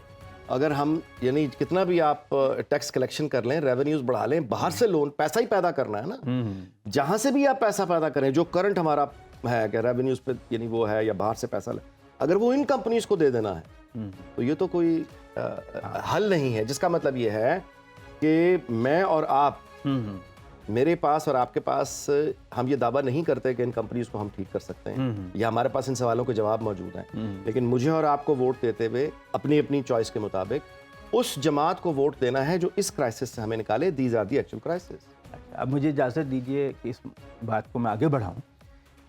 अगर हम यानी कितना भी आप टैक्स कलेक्शन कर लें, रेवेन्यूज बढ़ा लें, बाहर से लोन, पैसा ही पैदा करना है ना, जहां से भी आप पैसा पैदा करें, जो करंट हमारा है कि रेवेन्यूज पे यानी वो है या बाहर से पैसा ले, अगर वो इन कंपनीज को दे देना है तो ये तो कोई हल नहीं है। जिसका मतलब ये है कि मैं और आप, मेरे पास और आपके पास, हम ये दावा नहीं करते कि इन कंपनीज को हम ठीक कर सकते हैं या हमारे पास इन सवालों के जवाब मौजूद हैं, लेकिन मुझे और आपको वोट देते हुए अपनी अपनी चॉइस के मुताबिक उस जमात को वोट देना है जो इस क्राइसिस से हमें निकाले। These are the actual crisis. अब मुझे इजाज़त दीजिए कि इस बात को मैं आगे बढ़ाऊँ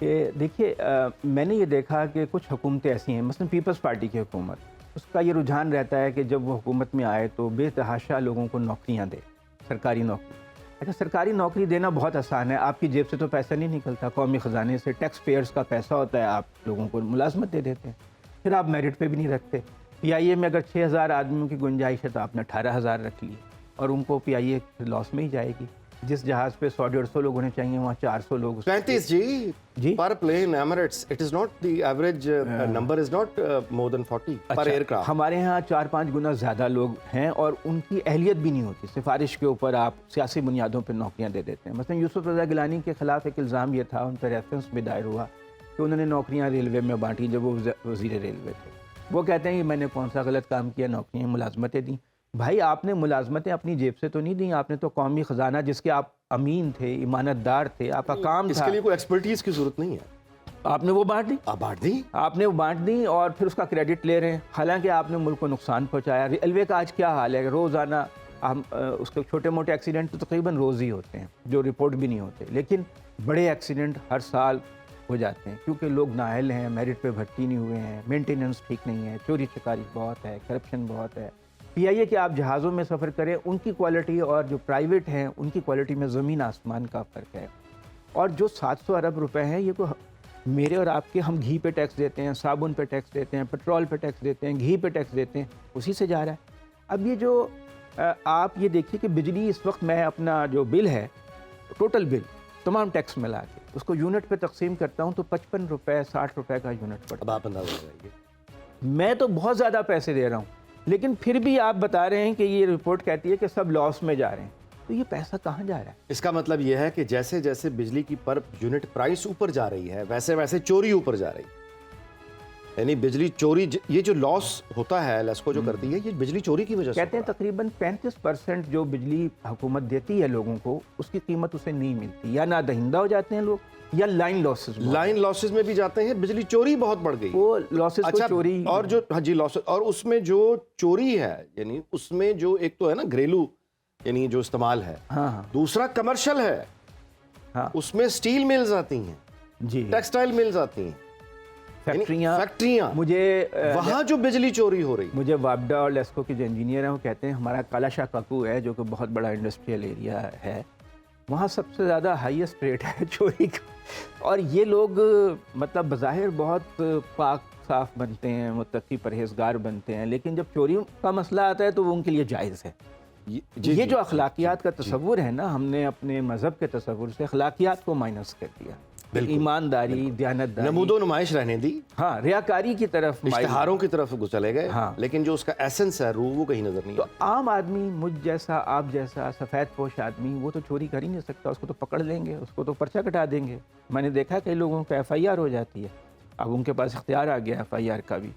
कि देखिए, मैंने ये देखा कि कुछ हुकूमतें ऐसी हैं, मसलन पीपल्स पार्टी की हुकूमत, उसका ये रुझान रहता है कि जब वो हुकूमत में आए तो बेतहाशा लोगों को नौकरियाँ दे, सरकारी नौकरी। अच्छा, सरकारी नौकरी देना बहुत आसान है, आपकी जेब से तो पैसा नहीं निकलता, कौमी ख़जाने से टैक्स पेयर्स का पैसा होता है, आप लोगों को मुलाजमत दे देते हैं, फिर आप मेरिट पे भी नहीं रखते। पीआईए में अगर 6000 आदमियों की गुंजाइश है तो आपने 18000 रख लिए और उनको पीआईए लॉस में ही जाएगी। जिस जहाज़ पे 100-150 लोग होने चाहिए वहाँ 400 लोग। 35 जी पर plane Emirates, it is not the average number is not more than 40 per aircraft. हमारे यहाँ 4-5 गुना ज़्यादा लोग हैं और उनकी अहलियत भी नहीं होती, सिफारिश के ऊपर आप सियासी बुनियादों पर नौकरियाँ दे देते हैं। मसलन यूसुफ रज़ा गिलानी के खिलाफ एक इल्ज़ाम ये था, उन पर रेफरेंस भी दायर हुआ कि उन्होंने नौकरियाँ रेलवे में बांटी जब वो वज़ीर रेलवे थे। वो कहते हैं कि मैंने कौन सा गलत काम किया, नौकरियाँ मुलाजमतें दी। भाई, आपने मुलाजमतें अपनी जेब से तो नहीं दी, आपने तो कौमी ख़जाना जिसके आप अमीन थे, ईमानतदार थे, आपका काम था, इसके लिए कोई एक्सपर्टीज़ की ज़रूरत नहीं है, आपने वो बांट दी। आपने वो बांट दी और फिर उसका क्रेडिट ले रहे हैं, हालांकि आपने मुल्क को नुकसान पहुंचाया। रेलवे का आज क्या हाल है, रोज़ाना हम उसके छोटे मोटे एक्सीडेंट तो तकरीबन रोज़ ही होते हैं जो रिपोर्ट भी नहीं होते, लेकिन बड़े एक्सीडेंट हर साल हो जाते हैं क्योंकि लोग नाअहल हैं, मेरिट पे भर्ती नहीं हुए हैं, मेंटेनेंस ठीक नहीं है, चोरी चकारी बहुत है, करप्शन बहुत है। पीआईए कि आप जहाज़ों में सफ़र करें, उनकी क्वालिटी और जो प्राइवेट हैं उनकी क्वालिटी में ज़मीन आसमान का फ़र्क है। और जो 700 अरब रुपए हैं, ये को मेरे और आपके, हम घी पे टैक्स देते हैं, साबुन पे टैक्स देते हैं, पेट्रोल पे टैक्स देते हैं, घी पे टैक्स देते हैं, उसी से जा रहा है। अब ये जो आप ये देखिए कि बिजली इस वक्त मैं अपना जो बिल है, टोटल बिल तमाम टैक्स मिला के उसको यूनिट पे तकसीम करता हूँ तो 55 रुपये 60 रुपये का यूनिट पड़ता है। अब आप अंदाज़ा लगाइए, मैं तो बहुत ज़्यादा पैसे दे रहा हूँ, लेकिन फिर भी आप बता रहे हैं कि ये रिपोर्ट कहती है कि सब लॉस में जा रहे हैं, तो ये पैसा कहाँ जा रहा है? इसका मतलब ये है कि जैसे जैसे बिजली की पर यूनिट प्राइस ऊपर जा रही है, वैसे वैसे चोरी ऊपर जा रही है। यानी बिजली चोरी, ये जो लॉस होता है लेस्को जो करती है, ये बिजली चोरी की वजह से कहते हैं तकरीबन 35% जो बिजली हुकूमत देती है लोगों को, उसकी कीमत उसे नहीं मिलती, या ना दहिंदा हो जाते हैं लोग या लाइन लॉसेस में भी जाते हैं। बिजली चोरी बहुत बढ़ गई, वो लॉसेस अच्छा, को चोरी और जो जी लॉसेस, और उसमें जो चोरी है यानी उसमें जो एक तो है ना घरेलू यानी जो इस्तेमाल है, दूसरा कमर्शियल है, उसमें स्टील मिल्स आती हैं जी, टेक्सटाइल मिल्स आती हैं, फैक्ट्रियाँ। मुझे वहाँ जो बिजली चोरी हो रही, मुझे वापडा और लेस्को के जो इंजीनियर हैं वो कहते हैं हमारा कालाशाह काकू है जो कि बहुत बड़ा इंडस्ट्रियल एरिया है, वहाँ सबसे ज़्यादा हाईएस्ट रेट है चोरी का। और ये लोग मतलब बज़ाहिर बहुत पाक साफ बनते हैं, मुत्तकी परहेजगार बनते हैं, लेकिन जब चोरी का मसला आता है तो वो उनके लिए जायज़ है। ये जो अखलाकियात का तसव्वुर है ना, हमने अपने मज़हब के तसव्वुर से अखलाकियात को माइनस कर दिया। ईमानदारी, दयानतदारी, नमूदो नुमाइश रहने दी, हाँ, रियाकारी की तरफ, इश्तिहारों की तरफ चले गए, हाँ, लेकिन जो उसका एसेंस है, रूह, वो कहीं नजर नहीं। तो आम आदमी, मुझ जैसा, आप जैसा सफ़ेद पोश आदमी, वो तो चोरी कर ही नहीं सकता। उसको तो पकड़ लेंगे, उसको तो पर्चा कटा देंगे। मैंने देखा कई लोगों को FIR हो जाती है, अब उनके पास इख्तियार आ गया FIR का भी।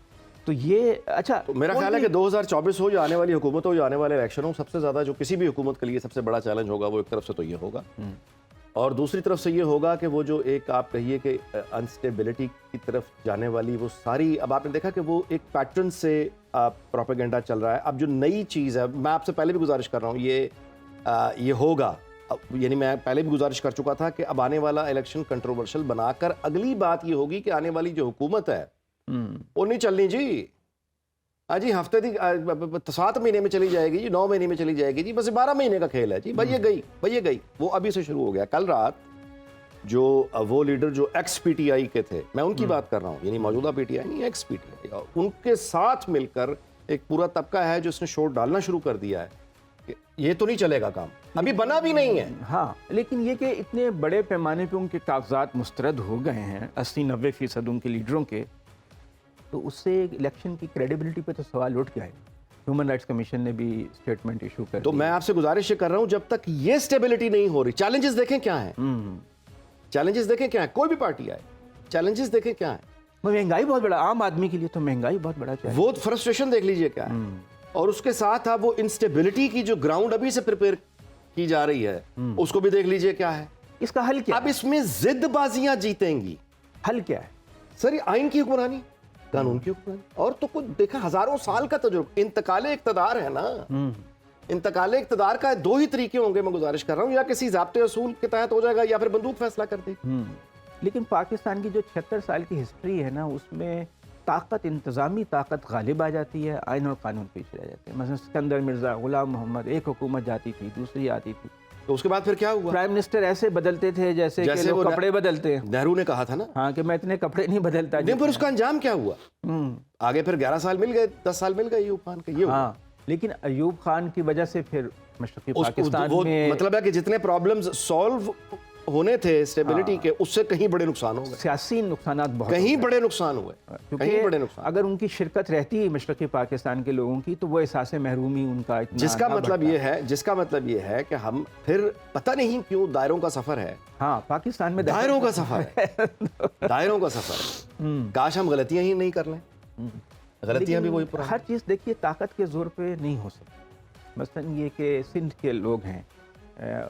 तो ये अच्छा, तो मेरा ख्याल है कि 2024 हो या आने वाली हुकूमत हो या आने वाले इलेक्शन हो, सबसे ज़्यादा जो किसी भी हुकूमत के लिए सबसे बड़ा चैलेंज होगा वो एक तरफ से तो ये होगा, और दूसरी तरफ से ये होगा कि वो जो एक आप कहिए कि अनस्टेबिलिटी की तरफ जाने वाली वो सारी, अब आपने देखा कि वो एक पैटर्न से प्रोपेगेंडा चल रहा है। अब जो नई चीज़ है, मैं आपसे पहले भी गुजारिश कर रहा हूँ, ये होगा, यानी मैं पहले भी गुजारिश कर चुका था कि अब आने वाला इलेक्शन कंट्रोवर्शियल बनाकर अगली बात ये होगी कि आने वाली जो हुकूमत है वो नहीं चलनी जी, जी हफ्ते दी 7 महीने में चली जाएगी जी, 9 महीने में चली जाएगी जी, बस 12 महीने का खेल है जी, भाई ये गई, वो अभी से शुरू हो गया। कल रात जो वो लीडर जो एक्स PTI के थे, मैं उनकी बात कर रहा हूँ, यानी मौजूदा PTI नहीं, एक्स PTI, उनके साथ मिलकर एक पूरा तबका है जो इसने शोर डालना शुरू कर दिया है कि ये तो नहीं चलेगा काम, अभी बना भी नहीं है। हाँ, लेकिन ये कि इतने बड़े पैमाने पे उनके कागजात मुस्तरद हो गए हैं, 80-90% उनके लीडरों के, तो उससे इलेक्शन की क्रेडिबिलिटी पे तो सवाल उठ गया है। ह्यूमन राइट्स कमीशन ने भी स्टेटमेंट इशू कर तो मैं आपसे गुजारिश ये कर रहा हूं, जब तक ये स्टेबिलिटी नहीं हो रही, चैलेंजेस देखें क्या है, चैलेंजेस देखें क्या है, कोई भी पार्टी आए, चैलेंजेस देखें क्या है। महंगाई बहुत बड़ा, आम आदमी के लिए तो महंगाई बहुत बड़ा चैलेंज, वो फ्रस्ट्रेशन देख लीजिए क्या है, और उसके साथ आप वो इंस्टेबिलिटी की जो ग्राउंड अभी से प्रिपेयर की जा रही है उसको भी देख लीजिए क्या है। इसका हल क्या? अब इसमें जिद्दबाजियां जीतेंगी, हल क्या है सर? आइन की हुक्मरानी, कानून की हुक्मरानी, और तो कुछ देखा, हजारों साल का तजुर्बा, इंतकाले इक़्तिदार है ना, इंतकाले इक़्तिदार का 2 ही तरीके होंगे, मैं गुजारिश कर रहा हूँ, या किसी ज़ाब्ते असूल के तहत हो जाएगा या फिर बंदूक फैसला कर देगी। लेकिन पाकिस्तान की जो 76 साल की हिस्ट्री है ना, उसमें ताकत, इंतज़ामी ताकत गालिब आ जाती है, आइन और कानून पीछे रह जाते हैं। मतलब सिकंदर मिर्ज़ा, गुलाम मोहम्मद, एक हुकूमत जाती थी, दूसरी आती थी, तो उसके बाद फिर क्या हुआ? प्राइम मिनिस्टर ऐसे बदलते थे जैसे कि लोग कपड़े बदलते हैं। नेहरू ने कहा था ना, हाँ, कि मैं इतने कपड़े नहीं बदलता। नहीं, फिर उसका अंजाम क्या हुआ? आगे फिर 11 साल मिल गए, 10 साल मिल गए अयूब खान के, ये हाँ, लेकिन अयूब खान की वजह से फिर मशरक़ी पाकिस्तान में मतलब है कि जितने प्रॉब्लम्स सॉल्व होने थे स्टेबिलिटी के, उससे कहीं बड़े नुकसान हो गए, सियासी नुकसानात बहुत, कहीं बड़े नुकसान हुए, कहीं बड़े नुकसान। अगर उनकी शिरकत रहती मशरक़ी पाकिस्तान के लोगों की, तो वो एहसास महरूमी उनका इतना, जिसका मतलब ये है कि हम फिर पता नहीं क्यों दायरों का सफर है। हाँ, पाकिस्तान में दायरों का सफर है, दायरों का सफर है। काश हम गलतियां ही नहीं कर लें, गलतियां भी वही पुरानी। हर चीज़ देखिए ताकत के जोर पे नहीं हो सकती। मसलन ये कि सिंध के लोग हैं,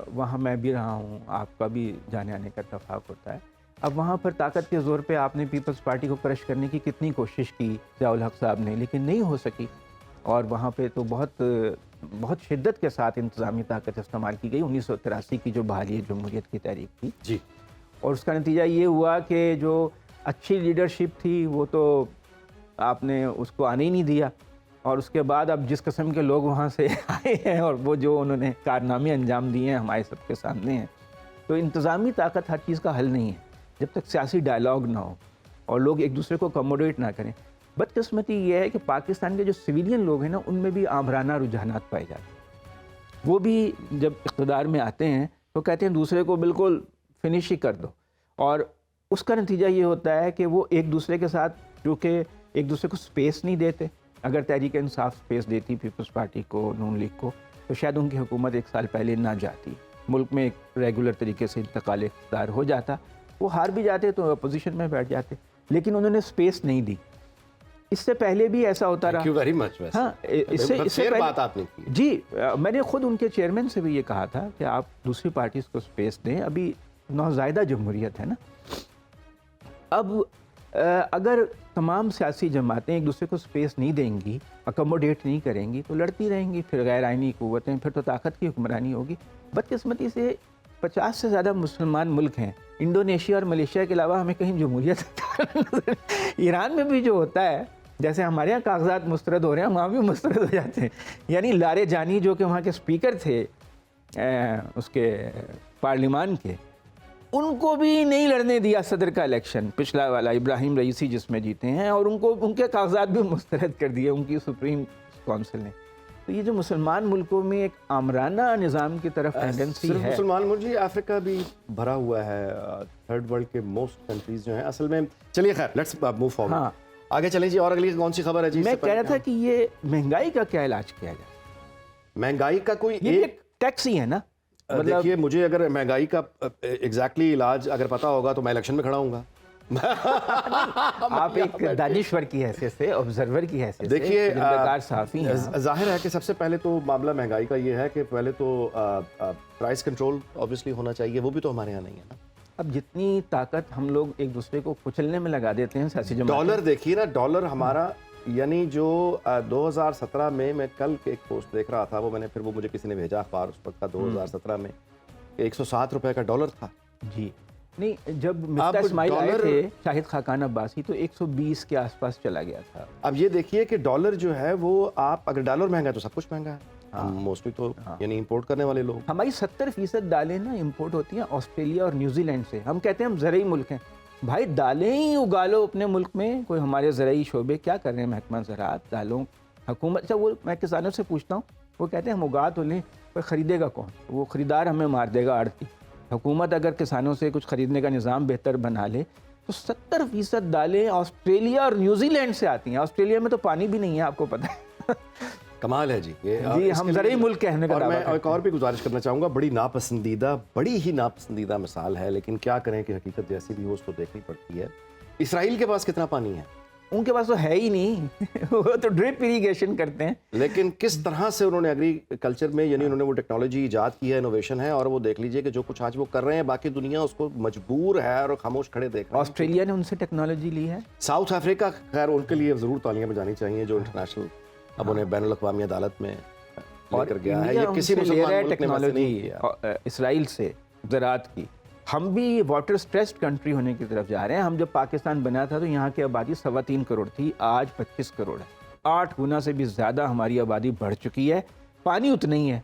वहाँ मैं भी रहा हूँ, आपका भी जाने आने का इत्तेफाक होता है। अब वहाँ पर ताकत के ज़ोर पे आपने पीपल्स पार्टी को क्रश करने की कितनी कोशिश की ज़ियाउल हक साहब ने, लेकिन नहीं हो सकी, और वहाँ पे तो बहुत शिद्दत के साथ इंतज़ामी ताकत इस्तेमाल की गई। 1983 की जो बहाली जमहूरियत की तहरीक थी जी, और उसका नतीजा ये हुआ कि जो अच्छी लीडरशिप थी वो तो आपने उसको आने ही नहीं दिया, और उसके बाद अब जिस किस्म के लोग वहाँ से आए हैं और वो जो उन्होंने कारनामे अंजाम दिए हैं हमारे सबके सामने हैं। तो इंतज़ामी ताकत हर चीज़ का हल नहीं है जब तक सियासी डायलॉग ना हो और लोग एक दूसरे को अकोमोडेट ना करें। बदकिस्मती ये है कि पाकिस्तान के जो सिविलियन लोग हैं ना, उनमें भी आमराना रुझानात पाए जाते हैं। वो भी जब इक़्तिदार में आते हैं तो कहते हैं दूसरे को बिल्कुल फिनिश ही कर दो, और उसका नतीजा ये होता है कि वो एक दूसरे के साथ, जो कि एक दूसरे को स्पेस नहीं देते। अगर तहरीक इंसाफ स्पेस देती पीपल्स पार्टी को, नून लीग को, तो शायद उनकी हुकूमत 1 साल पहले ना जाती, मुल्क में एक रेगुलर तरीके से इंतकाल इख्तियार हो जाता। वो हार भी जाते तो अपोजिशन में बैठ जाते, लेकिन उन्होंने स्पेस नहीं दी। इससे पहले भी ऐसा होता रहा। Thank you very much, हाँ, इससे बात आपने की जी। मैंने खुद उनके चेयरमैन से भी ये कहा था कि आप दूसरी पार्टीज को स्पेस दें, अभी नौज़ायदा जमहूरियत है ना। अब अगर तमाम सियासी जमातें एक दूसरे को स्पेस नहीं देंगी, अकोमोडेट नहीं करेंगी, तो लड़ती रहेंगी, फिर गैर आइनी क़ुव्वतें, फिर तो ताकत की हुक्मरानी होगी। बदकिस्मती से 50 से ज़्यादा मुसलमान मुल्क हैं, इंडोनेशिया और मलेशिया के अलावा हमें कहीं जमहूरियत ईरान में भी जो होता है, जैसे हमारे यहाँ कागजात मुस्तरद हो रहे हैं, वहाँ भी मुस्तरद हो जाते हैं। यानी लारे जानी जो कि वहाँ के स्पीकर थे, उसके पार्लिमान के, उनको भी नहीं लड़ने दिया सदर का इलेक्शन, पिछला वाला इब्राहिम रईसी जिसमें जीते हैं, और उनको उनके कागजात भी मुस्तरद कर दिए उनकी सुप्रीम काउंसिल ने। तो ये जो मुसलमान मुल्कों में एक आमराना निज़ाम की तरफ टेंडेंसी है। मुसलमान मुल्क जी, अफ्रीका भी भरा हुआ है, थर्ड वर्ल्ड के मोस्ट कंट्रीज जो हैं असल में। चलिए खैर, लेट्स मूव फॉरवर्ड। हाँ, आगे चलें जी। और अगली कौन सी खबर है जी? मैं कह रहा था कि ये महंगाई का क्या इलाज किया जाए। महंगाई का कोई एक टैक्स ही है ना। देखिए, मुझे अगर महंगाई का एग्जैक्टली इलाज अगर पता होगा तो मैं इलेक्शन में खड़ा हूँगा। आप एक दानिश्वर की हैसियत से, ऑब्जर्वर की हैसियत से, देखिए, साफ़ी हैं। जाहिर है कि सबसे पहले तो मामला महंगाई का ये है कि पहले तो प्राइस कंट्रोल ऑब्वियसली होना चाहिए, वो भी तो हमारे यहाँ नहीं है ना। अब जितनी ताकत हम लोग एक दूसरे को कुचलने में लगा देते हैं सियासी जमातें। डॉलर देखिए ना, डॉलर हमारा यानी जो 2017 में मैं कल एक पोस्ट देख रहा था, वो मैंने फिर वो मुझे किसी ने भेजा अखबार उस वक्त का, 2017 में 107 रुपए का डॉलर था जी। नहीं, जब मिस्टर इस्माइल आए थे शाहिद खाकान अब्बासी तो 120 के आसपास चला गया था। अब ये देखिए कि डॉलर जो है वो, आप अगर डॉलर महंगा है तो सब कुछ महंगा है। हम मोस्टली तो यानी इंपोर्ट करने वाले लोग, हमारी 70% दालें ना इंपोर्ट होती हैं ऑस्ट्रेलिया और न्यूजीलैंड से। हम कहते हैं हम ज़रूरी मुल्क हैं, भाई दालें ही उगा लो अपने मुल्क में। कोई हमारे ज़रूरी शोबे क्या कर रहे हैं, महकमा ज़राअत, दालों, हुकूमत। अच्छा, वो मैं किसानों से पूछता हूँ, वो कहते हैं हम उगा तो लें, पर ख़रीदेगा कौन? वो ख़रीदार हमें मार देगा, आड़ती। हुकूमत अगर किसानों से कुछ ख़रीदने का निज़ाम बेहतर बना ले तो 70% दालें ऑस्ट्रेलिया और न्यूजीलैंड से आती हैं। ऑस्ट्रेलिया में तो पानी भी नहीं है, आपको पता है। कमाल है जी ये जी, हम ज़रूरी मुल्क कहने का और दावा मैं एक और भी गुजारिश करना चाहूँगा। बड़ी ही नापसंदीदा मिसाल है, लेकिन क्या करें कि हकीकत जैसी भी हो उसको देखनी पड़ती है। इसराइल के पास कितना पानी है? उनके पास तो है ही नहीं। वो तो ड्रिप इरिगेशन करते हैं। लेकिन किस तरह से उन्होंने एग्रीकल्चर में, यानी उन्होंने वो टेक्नोलॉजी ईजाद की है, इनोवेशन है, और वो देख लीजिए कि जो कुछ आज वो कर रहे हैं, बाकी दुनिया उसको मजबूर है और खामोश खड़े देख रहे हैं। ऑस्ट्रेलिया ने उनसे टेक्नोलॉजी ली है। साउथ अफ्रीका, खैर उनके लिए ज़रूर तालियां बजानी चाहिए, जो इंटरनेशनल अब उन्हें बैनुल अक़वामी अदालत में लेकर गया है। ये किसी मुसलमान मुल्क ने वैसे नहीं किया। इसराइल से ज़राअत की, हम भी वाटर स्ट्रेस्ड कंट्री होने की तरफ जा रहे हैं। हम जब पाकिस्तान बना था तो यहाँ की आबादी 3.25 करोड़ थी, आज 25 करोड़ है। 8 गुना से भी ज़्यादा हमारी आबादी बढ़ चुकी है। पानी उतना ही है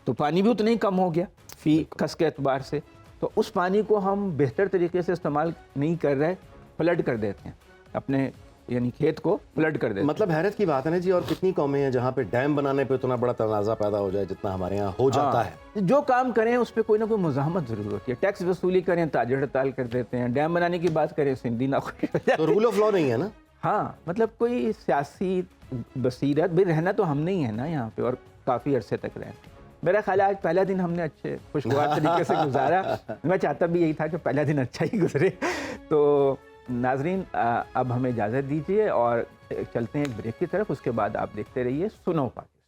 तो पानी भी उतना ही कम हो गया फी कस के एतबार से। तो उस पानी को हम बेहतर तरीके से इस्तेमाल नहीं कर रहे, फ्लड कर देते हैं अपने, यानी खेत को फ्लड कर देते हैं। मतलब हैरत की बात है ना जी। और कितनी कौमें हैं जहाँ पे डैम बनाने पे उतना बड़ा तनाज़ा पैदा हो जाए जितना हमारे यहाँ हो जाता है। जो काम करें उस पर कोई ना कोई मुज़ाहमत ज़रूर होती है। टैक्स वसूली करें, ताज हड़ताल कर देते हैं। डैम बनाने की बात करें, सिंधी नाखुश हो जाती है। तो रूल ऑफ लॉ नहीं है ना। हाँ, मतलब कोई सियासी बसीरत भी रहना तो हमने ही है ना यहाँ पे, और काफ़ी अरसे तक रहे। मेरा ख्याल है आज पहला दिन हमने अच्छे खुशगवार तरीके से गुजारा। मैं चाहता भी यही था कि पहला दिन अच्छा ही गुजरे। तो नाजरीन, अब हमें इजाज़त दीजिए और चलते हैं एक ब्रेक की तरफ। उसके बाद आप देखते रहिए सुनो पाकिस्तान।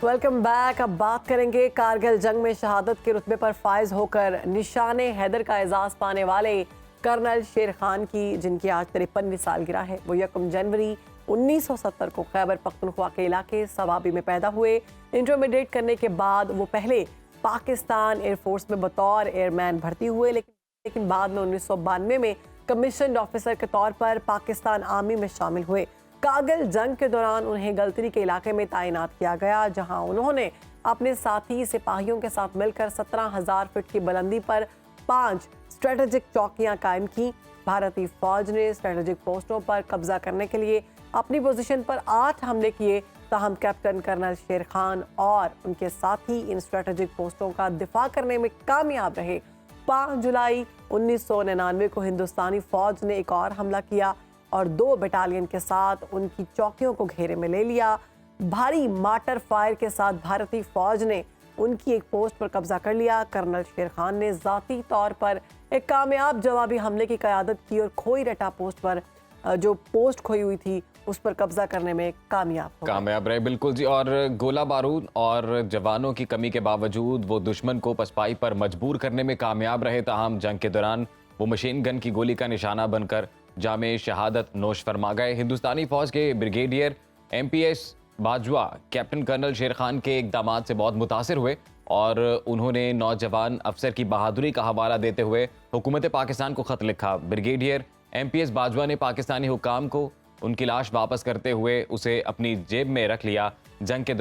Welcome back. अब बात करेंगे कारगिल जंग में शहादत के रुतबे पर फायज होकर निशाने हैदर का एजाज़ पाने वाले कर्नल शेर खान की, जिनकी आज 53वीं सालगिरह है। वो 1 जनवरी 1970 को खैबर पख्तूनख्वा के इलाके सवाबी में पैदा हुए। इंटरमीडिएट करने के बाद वो पहले पाकिस्तान एयरफोर्स में बतौर एयरमैन भर्ती हुए, लेकिन बाद में 1992 में कमीशन्ड ऑफिसर के तौर पर पाकिस्तान आर्मी में शामिल हुए। कारगिल जंग के दौरान उन्हें गलतरी के इलाके में तैनात किया गया, जहां उन्होंने अपने साथी सिपाहियों के साथ मिलकर 17,000 फीट की बुलंदी पर 5 स्ट्रेटेजिक चौकियां कायम की। भारतीय फौज ने स्ट्रेटेजिक पोस्टों पर कब्जा करने के लिए अपनी पोजीशन पर 8 हमले किए, ताहम कैप्टन कर्नल शेर खान और उनके साथी इन स्ट्रेटेजिक पोस्टों का दिफा करने में कामयाब रहे। 5 जुलाई 1999 को हिंदुस्तानी फौज ने एक और हमला किया और 2 बटालियन के साथ उनकी चौकियों को घेरे में ले लिया। भारी मार्टर फायर के साथ भारतीय फौज ने उनकी एक पोस्ट पर कब्जा कर लिया। कर्नल शेर खान ने ज़ाती तौर पर एक कामयाब जवाबी हमले की क़यादत की और खोई रटा पोस्ट पर, जो पोस्ट खोई हुई थी, उस पर कब्जा करने में कामयाब रहे। बिल्कुल जी। और गोला बारूद और जवानों की कमी के बावजूद वो दुश्मन को पसपाई पर मजबूर करने में कामयाब रहे। ताहम जंग के दौरान वो मशीन गन की गोली का निशाना बनकर जामे शहादत नोश फरमा गए। हिंदुस्तानी फौज के brigadier MPS Bajwa captain colonel Sher Khan के इक़दामात से बहुत मुतासिर हुए और उन्होंने नौजवान अफसर की बहादुरी का हवाला देते हुए हुकूमत पाकिस्तान को ख़त लिखा। ब्रिगेडियर MPS बाजवा ने पाकिस्तानी हुक्काम को उनकी लाश वापस करते हुए उसे अपनी जेब में रख लिया। जंग के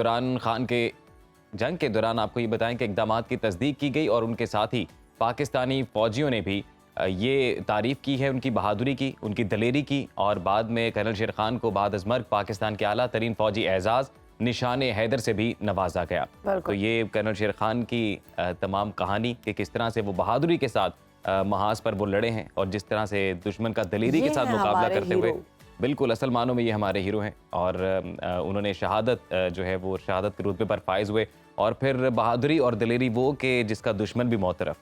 दौरान आपको ये बताएं कि इक़दामात की तस्दीक की गई और उनके साथ ही पाकिस्तानी फ़ौजियों ने भी ये तारीफ़ की है उनकी बहादुरी की, उनकी दलेरी की। और बाद में कर्नल शेर खान को बाद अज़ मर्ग पाकिस्तान के आला तरीन फ़ौजी एजाज़ निशान हैदर से भी नवाजा गया। तो ये कर्नल शेर खान की तमाम कहानी कि किस तरह से वो बहादुरी के साथ महाज पर वो लड़े हैं और जिस तरह से दुश्मन का दलेरी के साथ मुकाबला करते हुए, बिल्कुल असल मानों में ये हमारे हीरो हैं। और उन्होंने शहादत जो है वो शहादत के रुतबे पर फाइज हुए। और फिर बहादुरी और दलेरी वो कि जिसका दुश्मन भी मौतरफ।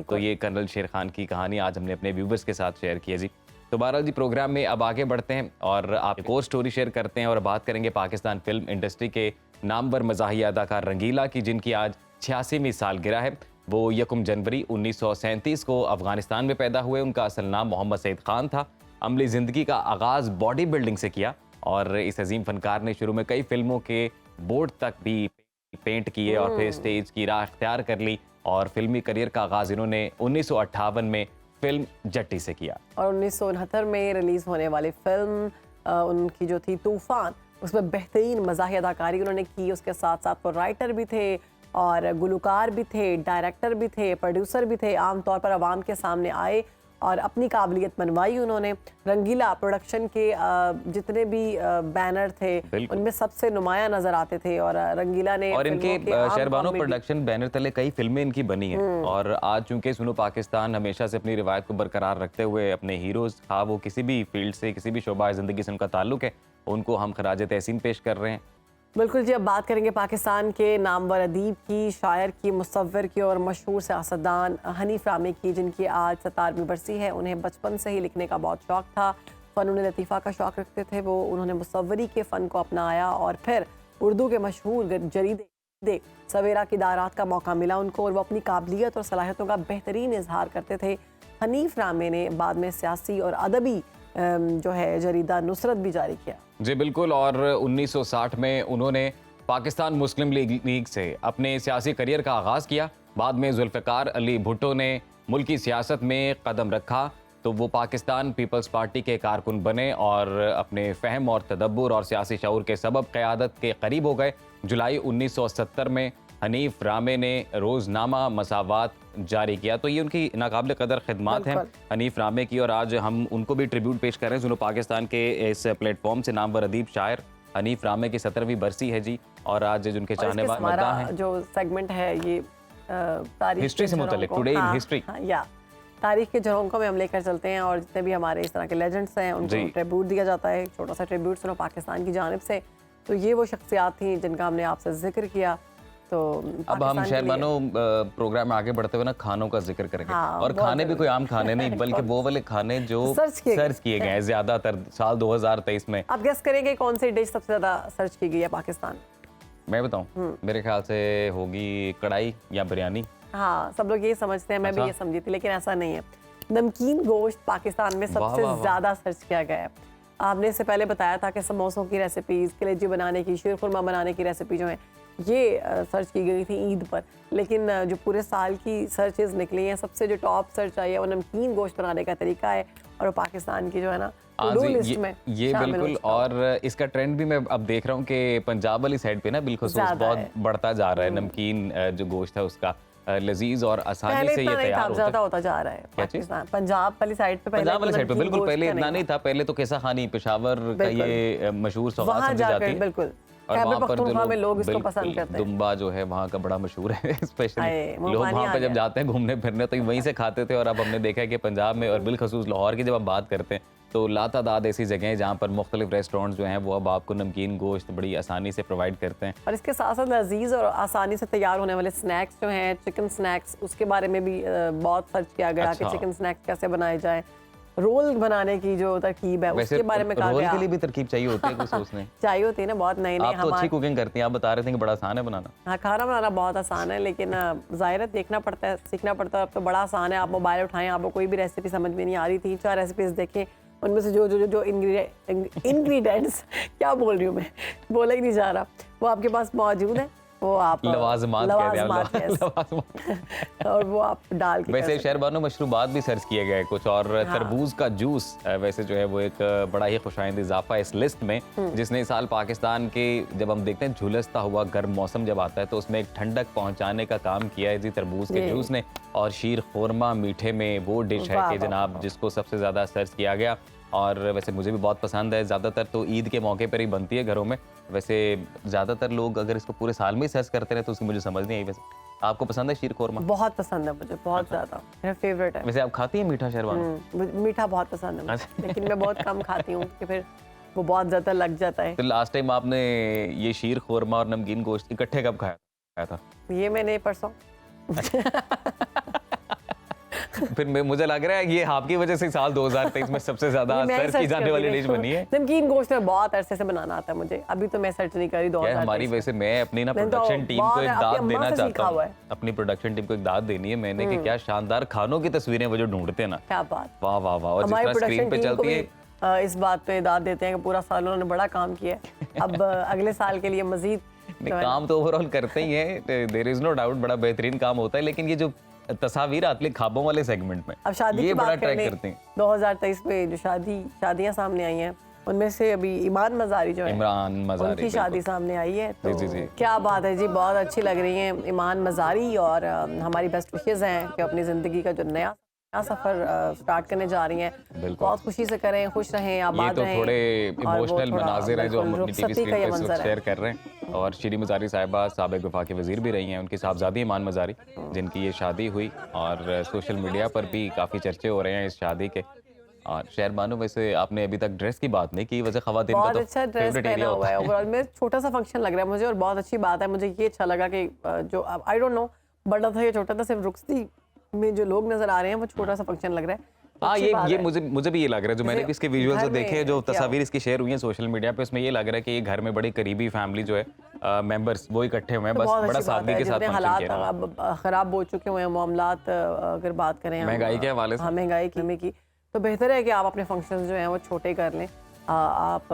तो ये कर्नल शेर खान की कहानी आज हमने अपने व्यूवर्स के साथ शेयर की है जी। तो बहरहाल जी प्रोग्राम में अब आगे बढ़ते हैं और आप एक और स्टोरी शेयर करते हैं और बात करेंगे पाकिस्तान फिल्म इंडस्ट्री के नामवर मज़ाहिया अदाकार रंगीला की, जिनकी आज 86वीं सालगिरह है। वो 1 जनवरी 1937 को अफगानिस्तान में पैदा हुए। उनका असल नाम मोहम्मद सईद खान था। अमली ज़िंदगी का आगाज़ बॉडी बिल्डिंग से किया और इस अजीम फनकार ने शुरू में कई फिल्मों के बोर्ड तक भी पेंट किए और फिर स्टेज की राह इख्तियार कर ली और फिल्मी करियर का आगाज़ इन्होंने 1958 में फिल्म जट्टी से किया। और 1969 में रिलीज़ होने वाली फिल्म उनकी जो थी तूफ़ान, उसमें बेहतरीन मज़ाहिया अदाकारी उन्होंने की। उसके साथ साथ वो राइटर भी थे और गुलकार भी थे, डायरेक्टर भी थे, प्रोड्यूसर भी थे। आम तौर पर आवाम के सामने आए और अपनी काबिलियत मनवाई उन्होंने। रंगीला प्रोडक्शन के जितने भी बैनर थे उनमें सबसे नुमाया नजर आते थे और रंगीला ने और इनके शहरबानो प्रोडक्शन बैनर तले कई फिल्में इनकी बनी हैं। और आज चूंकि सुनो पाकिस्तान हमेशा से अपनी रिवायत को बरकरार रखते हुए अपने हीरोज खा वो किसी भी फील्ड से किसी भी शोबा ज़िंदगी से उनका ताल्लुक है, उनको हम खराज तहसीन पेश कर रहे हैं। बिल्कुल जी। अब बात करेंगे पाकिस्तान के नामवर अदीब की, शायर की, मुसव्विर की और मशहूर सियासतदान हनीफ रामी की, जिनकी आज 70वीं बरसी है। उन्हें बचपन से ही लिखने का बहुत शौक़ था, फ़नून लतीफ़ा का शौक़ रखते थे वो। उन्होंने मुसव्वरी के फ़न को अपनाया और फिर उर्दू के मशहूर जरीदे सवेरा की दारात का मौका मिला उनको और वो अपनी काबिलियत और सलाहियतों का बेहतरीन इजहार करते थे। हनीफ रामी ने बाद में सियासी और अदबी जो है जरीदा नुसरत भी जारी किया। जी बिल्कुल। और 1960 में उन्होंने पाकिस्तान मुस्लिम लीग से अपने सियासी करियर का आगाज़ किया। बाद में जुल्फ़िकार अली भुट्टो ने मुल्की सियासत में कदम रखा तो वो पाकिस्तान पीपल्स पार्टी के कारकुन बने और अपने फ़हम और तदब्बुर और सियासी शऊर के सबब क़यादत के करीब हो गए। जुलाई 1970 में हनीफ रामे ने रोज़नामा मसावात जारी किया। तो ये उनकी नाकाबिल कदर खिदमात हैं हनीफ रामे की और आज हम उनको भी ट्रिब्यूट पेश कर रहे हैं। सुनो पाकिस्तान के इस प्लेटफॉर्म से नामवर अदीब शायर हनीफ रामे की 17वीं बरसी है जी। और आज जिनके चाहने वाले मद्दाह हैं। जो सेगमेंट है ये तारीख हिस्ट्री से मुतल्लिक, टुडे इन हिस्ट्री, या तारीख के झरोंकों में हम लेकर चलते हैं और जितने भी हमारे इस तरह के लेजेंड्स हैं उनको ट्रिब्यूट दिया जाता है। छोटा सा ट्रिब्यूट सुनो पाकिस्तान की जानिब से। तो ये वो शख्सियात थी जिनका हमने आपसे जिक्र किया। तो अब हम शहरबानो प्रोग्राम में आगे बढ़ते हुए ना खानों का जिक्र करेंगे। और खाने भी कोई आम खाने नहीं बल्कि वो वाले खाने जो सर्च किए गए हैं ज्यादातर साल 2023 में। आप गेस करेंगे कौन सी डिश सबसे ज्यादा सर्च की गई है पाकिस्तान? मैं बताऊं, मेरे ख्याल से होगी कढ़ाई या बिरयानी। हाँ, सब लोग ये समझते हैं, मैं भी ये समझी थी, लेकिन ऐसा नहीं है। नमकीन गोश्त पाकिस्तान में सबसे ज्यादा सर्च किया गया है। आपने इससे पहले बताया था कि समोसों की रेसिपीज, कलेजी बनाने की, शीर खुरमा बनाने की रेसिपी जो है ये सर्च की गई थी ईद पर। लेकिन जो पूरे साल की सर्चेज निकली हैं सबसे जो टॉप सर्च आई है वो नमकीन गोश्त बनाने का तरीका है और वो पाकिस्तान की जो है ना लिस्ट में ये बिल्कुल। और इसका ट्रेंड भी मैं अब देख रहा हूँ कि पंजाब वाली साइड पे ना बिलखुसूस बहुत बढ़ता जा रहा है। नमकीन जो गोश्त है उसका लजीज और आसानी से ये तैयार होता जा रहा है पाकिस्तान। पंजाब वाली साइड पे बिल्कुल पहले इतना नहीं था। पहले तो कैसा खानी पेशावर का ये मशहूर सौगात समझी जाती है। बिल्कुल। और वहाँ पर जो लोग इसको पसंद करते हैं। दुम्बा जो है वहाँ का बड़ा मशहूर है। स्पेशली लोग वहाँ पे जब जाते हैं घूमने फिरने तो वहीं से खाते थे। और अब हमने देखा है कि पंजाब में और बिलखसूस लाहौर की जब आप बात करते हैं तो लातादाद ऐसी जगह हैं जहाँ पर मुख्तलिफ रेस्टोरेंट्स जो हैं वो अब आपको नमकीन गोश्त बड़ी आसानी से प्रोवाइड करते हैं। और इसके साथ साथ लजीज और आसानी से तैयार होने वाले स्नैक्स जो हैं, चिकन स्नैक्स, उसके बारे में भी बहुत सर्च किया गया कि चिकन स्नैक्स कैसे बनाए जाएं। रोल बनाने की जो तरकीब है उसके बारे में कहा गया। रोल के लिए भी तरकीब चाहिए होती है कुछ सोचने चाहिए होती है ना, बहुत नई आप तो अच्छी कुकिंग करती हैं, आप बता रहे थे कि बड़ा आसान है बनाना। हाँ, खाना बनाना बहुत आसान है लेकिन ज़ाहिर देखना पड़ता है, सीखना पड़ता है। अब तो बड़ा आसान है, आप मोबाइल उठाएं, आपको कोई भी रेसिपी समझ में नहीं आ रही, 3-4 रेसिपीज देखें, उनमें से जो इंग्रेडिएंट्स क्या बोल रही हूँ मैं, बोला ही नहीं जा रहा, वो आपके पास मौजूद है वो आप लवाजमात कहते हैं लवाजमात, yes। और वो आप डाल के वैसे शहरबानो मशरूबात भी सर्च किए गए कुछ, और तरबूज का जूस वैसे जो है वो एक बड़ा ही खुशाइंद इजाफा है इस लिस्ट में, जिसने इस साल पाकिस्तान के जब हम देखते हैं झुलसता हुआ गर्म मौसम जब आता है तो उसमें एक ठंडक पहुंचाने का काम किया है जी तरबूज के जूस ने। और शीर खोरमा मीठे में वो डिश है कि जनाब जिसको सबसे ज़्यादा सर्च किया गया, और वैसे मुझे भी बहुत पसंद है। ज़्यादातर तो ईद के मौके पर ही बनती है घरों में, वैसे ज़्यादातर लोग अगर इसको पूरे साल में ही सर्च करते रहे तो उसकी मुझे समझ नहीं आई। वैसे आपको पसंद है शीर खोरमा? बहुत पसंद है मुझे, बहुत ज़्यादा, मेरा फेवरेट है। वैसे आप खाती हैं मीठा शहरबानो? मीठा बहुत पसंद है मुझे, लेकिन मैं बहुत कम खाती हूँ कि फिर वो बहुत ज़्यादा लग जाता है। तो लास्ट टाइम आपने ये शीर खोरमा और नमकीन गोश्त इकट्ठे कब खाया था? ये मैंने परसों। फिर मुझे लग रहा है ये आपकी वजह से साल 2023 में सबसे ज्यादा सर्च की जाने वाली डिश बनी है। नमकीन गोश्त में बहुत अरसे से बनाना आता है मुझे, अभी तो मैं सर्च नहीं करी 2023 हमारी वैसे मैं अपनी ना प्रोडक्शन टीम को एक दाद देना चाहता हूँ, अपनी प्रोडक्शन टीम को एक दाद देनी है मैंने कि क्या शानदार खानों की तस्वीरें वो जो ढूंढते हैं ना, क्या बात, वाह वाह वाह। और जितना स्क्रीन पे चलती है इस बात पे दाद देते हैं कि पूरा साल उन्होंने बड़ा काम किया है, अब अगले साल के लिए मजीद काम तो ओवरऑल करते ही है, देयर इज नो डाउट, बड़ा बेहतरीन काम होता है। लेकिन ये जो तस्वीर आती है ख्वाबों वाले सेगमेंट में, अब शादी ये की बड़ा बात ट्रैक करने करते हैं। 2023 में जो शादियां सामने आई हैं उनमें से अभी ईमान मज़ारी जो है, इमरान मज़ारी उनकी शादी सामने आई है, तो जी। क्या बात है जी, बहुत अच्छी लग रही है ईमान मज़ारी, और हमारी बेस्ट विशेज़ हैं कि अपनी ज़िंदगी का जो नया सफर स्टार्ट करने जा रही हैं। बहुत खुशी से करें, खुश रहें, आबाद रहें। ये तो थोड़े इमोशनल मनाजिर हैं जो हम अपनी टीवी स्क्रीन पे इस वक्त शेयर कर रहे हैं। और शीरी मज़ारी साहिबा साबिक़ वफाकी वज़ीर भी रही हैं, उनकी साहबजादी ईमान मज़ारी जिनकी ये शादी हुई, और सोशल मीडिया पर भी काफ़ी चर्चे हो रहे हैं इस शादी के। और शहरबानो वैसे आपने अभी तक ड्रेस की बात नहीं की, वैसे ख़वातीन का तो अच्छा ड्रेस पहना हुआ है ओवरऑल में, छोटा सा फंक्शन लग रहा है मुझे, और बहुत अच्छी बात है। मुझे ये अच्छा लगा कि जो आई डोंट नो बड़ा था या छोटा था, सिर्फ रुखसती में जो लोग नजर आ रहे हैं वो छोटा सा फंक्शन लग रहा है। हाँ ये मुझे भी ये लग रहा है, जो मैंने भी इसके विजुअल्स देखे, जो तस्वीर इसकी शेयर हुई है सोशल मीडिया पे, उसमें ये लग रहा है कि ये घर में बड़ी करीबी फैमिली जो है मेंबर्स वो इकट्ठे हुए हैं, बस बड़ा सादगी के साथ हालात अब खराब हो चुके हुए हैं मामलात, अगर बात करें महंगाई के हवाले से, महंगाई की, तो बेहतर है कि आप अपने फंक्शंस जो हैं वो छोटे कर लें, आप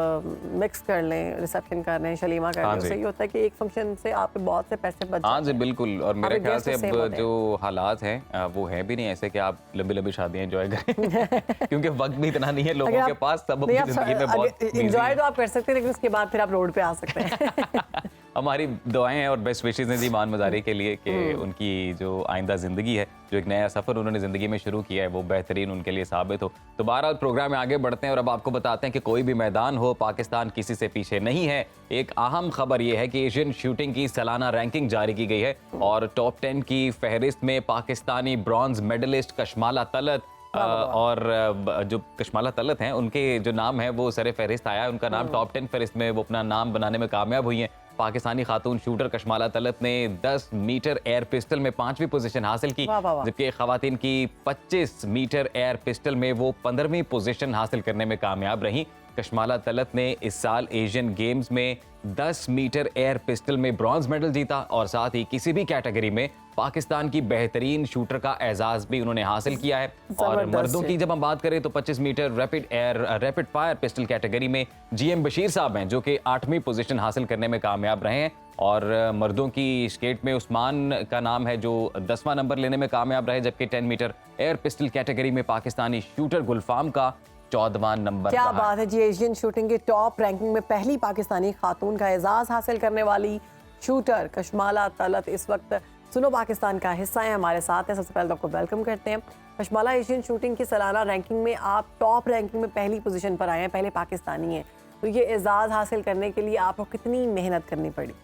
मिक्स कर लें, रिसेप्शन कर लें, शलीमा कर लें, उससे ये होता है कि एक फंक्शन से आपके बहुत से पैसे बच जाते हैं। हाँ जी बिल्कुल, और मेरे ख्याल से अब जो हालात हैं वो है भी नहीं ऐसे कि आप लंबी लंबी शादियां एंजॉय करें क्योंकि वक्त भी इतना नहीं है लोगों के पास, सब अपनी जिंदगी में बहुत एंजॉय तो आप कर सकते हैं, लेकिन उसके बाद फिर आप रोड पे आ सकते हैं। हमारी दुआएं हैं और बेस्ट विशेस हैं जी ईमान मज़ारी के लिए कि उनकी जो आइंदा ज़िंदगी है, जो एक नया सफ़र उन्होंने ज़िंदगी में शुरू किया है, वो बेहतरीन उनके लिए साबित हो। तो बहरहाल प्रोग्राम में आगे बढ़ते हैं और अब आपको बताते हैं कि कोई भी मैदान हो, पाकिस्तान किसी से पीछे नहीं है। एक अहम खबर ये है कि एशियन शूटिंग की सालाना रैंकिंग जारी की गई है और टॉप 10 की फहरिस्त में पाकिस्तानी ब्रॉन्ज मेडलिस्ट कशमाला तलत और जो कशमाला तलत हैं उनके जो नाम है वो सरे फहरिस्त आया है, उनका नाम टॉप 10 फहरिस्त में वो अपना नाम बनाने में कामयाब हुई हैं। पाकिस्तानी खातून शूटर कशमाला तलत ने 10 मीटर एयर पिस्टल में 5वीं पोजीशन हासिल की, जबकि खवातीन की 25 मीटर एयर पिस्टल में वो 15वीं पोजीशन हासिल करने में कामयाब रहीं। कशमाला तलत ने इस साल एशियन गेम्स में 10 मीटर एयर पिस्टल में ब्रॉन्ज मेडल जीता और साथ ही किसी भी कैटेगरी में पाकिस्तान की बेहतरीन शूटर का एजाज भी उन्होंने हासिल किया है। और मर्दों की जब हम बात करें तो 25 metre rapid fire pistol category में GM बशीर साहब हैं जो कि 8वीं पोजीशन हासिल करने में कामयाब रहे हैं। और मर्दों की स्केट में उस्मान का नाम है जो 10वां नंबर लेने में कामयाब रहे, जबकि 10 मीटर एयर पिस्टल कैटेगरी में पाकिस्तानी शूटर गुलफाम का 14वां नंबर। क्या बात है जी, एशियन शूटिंग के टॉप रैंकिंग में पहली पाकिस्तानी खातून का एजाज हासिल करने वाली शूटर कशमाला तलत इस वक्त सुनो पाकिस्तान का हिस्सा है, हमारे साथ है। सबसे पहले तो आपको वेलकम करते हैं। कशमाला एशियन शूटिंग की सालाना रैंकिंग में आप टॉप रैंकिंग में पहली पोजीशन पर आए हैं, पहले पाकिस्तानी हैं, तो ये एजाज हासिल करने के लिए आपको कितनी मेहनत करनी पड़ी?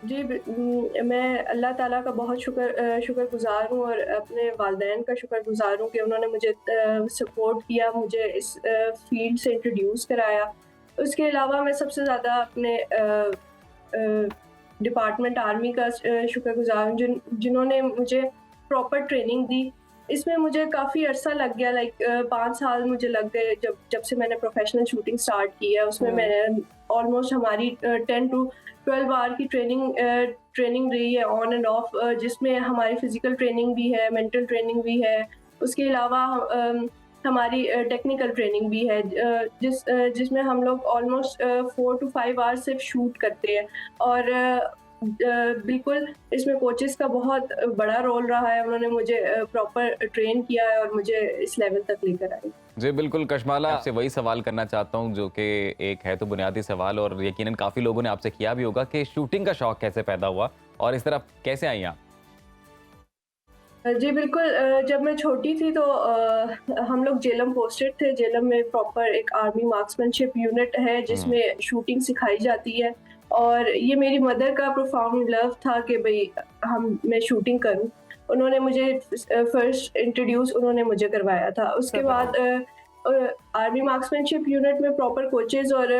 जी मैं अल्लाह ताला का बहुत शुक्रगुज़ार हूँ और अपने वालिदैन का शुक्रगुज़ार हूँ कि उन्होंने मुझे सपोर्ट किया, मुझे इस फील्ड से इंट्रोड्यूस कराया। उसके अलावा मैं सबसे ज़्यादा अपने डिपार्टमेंट आर्मी का शुक्रगुज़ार हूँ जिन्होंने मुझे प्रॉपर ट्रेनिंग दी। इसमें मुझे काफ़ी अरसा लग गया, लाइक 5 साल मुझे लग गए जब से मैंने प्रोफेशनल शूटिंग स्टार्ट की है। उसमें मैंने ऑलमोस्ट हमारी 10 to 12 आवर की ट्रेनिंग रही है ऑन एंड ऑफ, जिसमें हमारी फिज़िकल ट्रेनिंग भी है, मेंटल ट्रेनिंग भी है। उसके अलावा हमारी टेक्निकल ट्रेनिंग भी है, जिसमें हम लोग ऑलमोस्ट 4 to 5 आवर्स सिर्फ शूट करते हैं। और बिल्कुल इसमें कोचेस का बहुत बड़ा रोल रहा है, उन्होंने मुझे प्रॉपर ट्रेन किया है और मुझे इस लेवल तक लेकर आई। जी बिल्कुल कशमाला, आपसे वही सवाल करना चाहता हूँ जो कि एक है तो बुनियादी सवाल, और यकीनन काफ़ी लोगों ने आपसे किया भी होगा कि शूटिंग का शौक कैसे पैदा हुआ और इस तरफ कैसे आई आप? जी बिल्कुल, जब मैं छोटी थी तो हम लोग जेलम पोस्टेड थे। जेलम में प्रॉपर एक आर्मी मार्क्समैनशिप यूनिट है जिसमें शूटिंग सिखाई जाती है, और ये मेरी मदर का प्रोफाउंड लव था कि भाई मैं शूटिंग करूं। उन्होंने मुझे फर्स्ट इंट्रोड्यूस उन्होंने मुझे करवाया था। उसके बाद आर्मी मार्क्समैनशिप यूनिट में प्रॉपर कोचेस और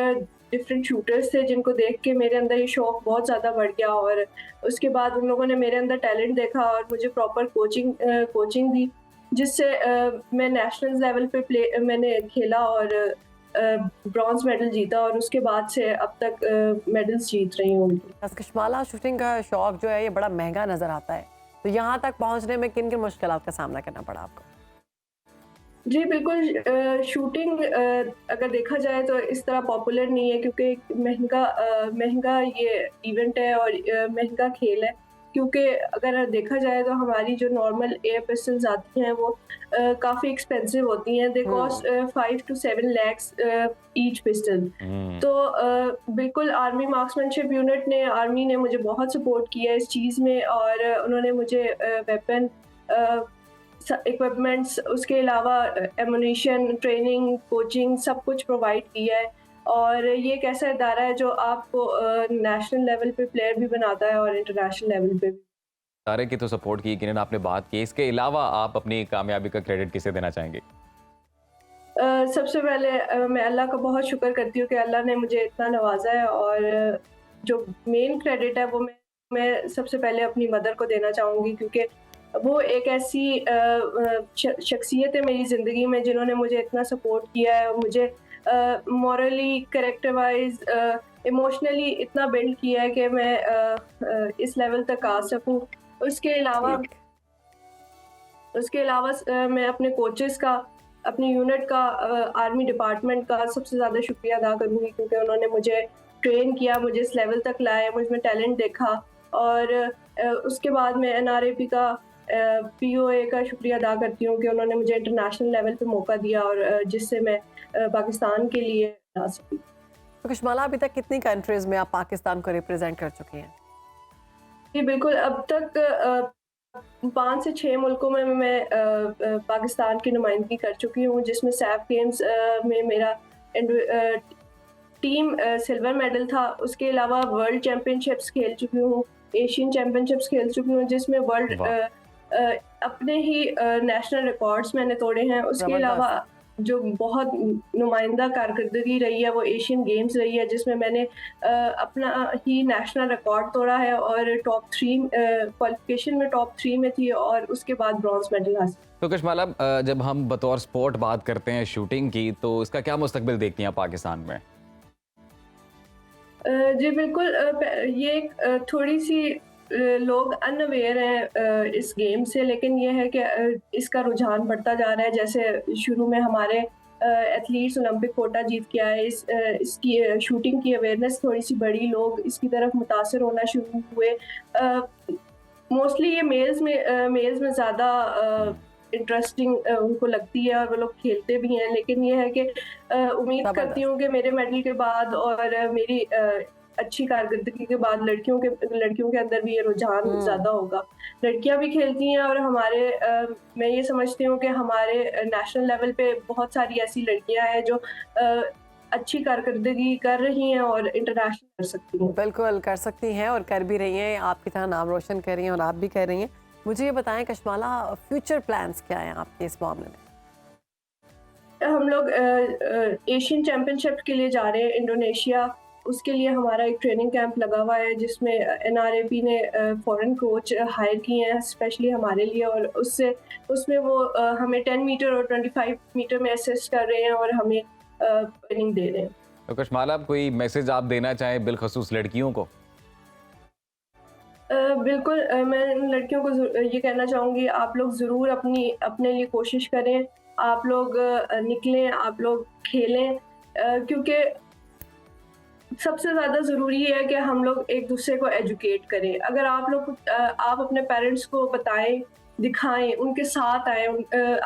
डिफरेंट शूटर्स थे जिनको देख के मेरे अंदर ये शौक बहुत ज़्यादा बढ़ गया, और उसके बाद उन लोगों ने मेरे अंदर टैलेंट देखा और मुझे प्रॉपर कोचिंग दी, जिससे मैं नेशनल लेवल पे मैंने खेला और ब्रॉन्ज मेडल जीता, और उसके बाद से अब तक मेडल्स जीत रही हूँ। कशमाला, शूटिंग का शौक जो है ये बड़ा महंगा नज़र आता है, तो यहाँ तक पहुँचने में किन किन मुश्किलात का सामना करना पड़ा आपको? जी बिल्कुल, शूटिंग अगर देखा जाए तो इस तरह पॉपुलर नहीं है, क्योंकि महंगा ये इवेंट है और महंगा खेल है। क्योंकि अगर देखा जाए तो हमारी जो नॉर्मल एयर पिस्टल्स आती हैं वो काफ़ी एक्सपेंसिव होती हैं। They cost 5 to 7 lakhs each pistol. तो बिल्कुल आर्मी मार्क्समैनशिप यूनिट ने, आर्मी ने मुझे बहुत सपोर्ट किया इस चीज़ में, और उन्होंने मुझे वेपन, इक्विपमेंट्स, उसके अलावा एमुनिशन, ट्रेनिंग, कोचिंग सब कुछ प्रोवाइड किया है। और ये एक ऐसा इदारा है जो आपको नेशनल लेवल पे प्लेयर भी बनाता है और इंटरनेशनल लेवल पे भी। इदारे की तो सपोर्ट की यकीनन आपने बात की, इसके अलावा आप अपनी कामयाबी का क्रेडिट किसे देना चाहेंगे? सबसे पहले मैं अल्लाह का बहुत शुक्र करती हूँ कि अल्लाह ने मुझे इतना नवाजा है, और जो मेन क्रेडिट है वो मैं सबसे पहले अपनी मदर को देना चाहूँगी, क्योंकि वो एक ऐसी शख्सियत है मेरी ज़िंदगी में जिन्होंने मुझे इतना सपोर्ट किया है, मुझे मॉरली, कैरेक्टर वाइज, इमोशनली इतना बिल्ड किया है कि मैं इस लेवल तक आ सकूं। उसके अलावा मैं अपने कोचेस का, अपनी यूनिट का, आर्मी डिपार्टमेंट का सबसे ज़्यादा शुक्रिया अदा करूँगी, क्योंकि उन्होंने मुझे ट्रेन किया, मुझे इस लेवल तक लाया, मुझ में टैलेंट देखा। और उसके बाद मैं NRAP का, POA का शुक्रिया अदा करती हूँ कि उन्होंने मुझे इंटरनेशनल लेवल पे मौका दिया, और जिससे मैं पाकिस्तान के लिए आ सकी। तो कशमाला, अभी तक कितनी कंट्रीज में आप पाकिस्तान को रिप्रेजेंट कर चुके हैं? जी बिल्कुल, अब तक 5 से 6 मुल्कों में मैं पाकिस्तान की नुमाइंदगी कर चुकी हूँ, जिसमें सैफ गेम्स में मेरा टीम सिल्वर मेडल था। उसके अलावा वर्ल्ड चैम्पियनशिप्स खेल चुकी हूँ, एशियन चैम्पियनशिप्स खेल चुकी हूँ, जिसमें वर्ल्ड अपने ही नेशनल रिकॉर्ड्स मैंने तोड़े हैं। उसके अलावा जो बहुत नुमाइंदा कारकर्दगी रही है वो एशियन गेम्स रही है, जिसमें मैंने अपना ही नेशनल रिकॉर्ड तोड़ा है, और टॉप 3 क्वालिफिकेशन में टॉप 3 में थी, और उसके बाद ब्रॉन्ज मेडल हासिल। तो कशमाला, जब हम बतौर स्पोर्ट बात करते हैं शूटिंग की, तो इसका क्या मुस्तकबिल देखती हैं पाकिस्तान में? जी बिल्कुल, ये एक थोड़ी सी लोग अनअवेयर हैं इस गेम से, लेकिन ये है कि इसका रुझान बढ़ता जा रहा है। जैसे शुरू में हमारे एथलीट्स ओलंपिक कोटा जीत के आए, इसकी शूटिंग की अवेयरनेस थोड़ी सी बढ़ी, लोग इसकी तरफ मुतासर होना शुरू हुए। मोस्टली ये मेल्स में ज़्यादा इंटरेस्टिंग उनको लगती है, और वो लोग खेलते भी हैं। लेकिन ये है कि उम्मीद करती हूँ कि मेरे मेडल के बाद और मेरी अच्छी कारकर्दगी के बाद लड़कियों के अंदर भी ये रुझान ज़्यादा होगा। लड़कियां भी खेलती हैं, और मैं ये समझती हूँ कि हमारे नेशनल लेवल पे बहुत सारी ऐसी लड़कियां हैं जो अच्छी कारकर्दगी कर रही हैं और इंटरनेशनल कर सकती हैं। बिल्कुल कर सकती हैं, और कर भी रही हैं, आपकी तरह नाम रोशन कर रही हैं, और आप भी कर रही हैं। मुझे ये बताएं कशमाला, फ्यूचर प्लान्स क्या हैं आपके इस मामले में? हम लोग एशियन चैम्पियनशिप के लिए जा रहे हैं इंडोनेशिया। उसके लिए हमारा एक ट्रेनिंग कैंप लगा हुआ है, जिसमें NRAP ने फॉरेन कोच हायर किए हैं स्पेशली हमारे लिए, और उसमें वो हमें 10 मीटर और 25 मीटर में असिस्ट कर रहे हैं और हमें ट्रेनिंग दे रहे हैं। तो कशमाला, कोई मैसेज आप देना चाहें बिलखसूस लड़कियों को? बिल्कुल, मैं लड़कियों को ये कहना चाहूँगी, आप लोग ज़रूर अपने लिए कोशिश करें। आप लोग निकलें, आप लोग खेलें, क्योंकि सबसे ज़्यादा ज़रूरी है कि हम लोग एक दूसरे को एजुकेट करें। अगर आप अपने पेरेंट्स को बताएं, दिखाएं, उनके साथ आएँ,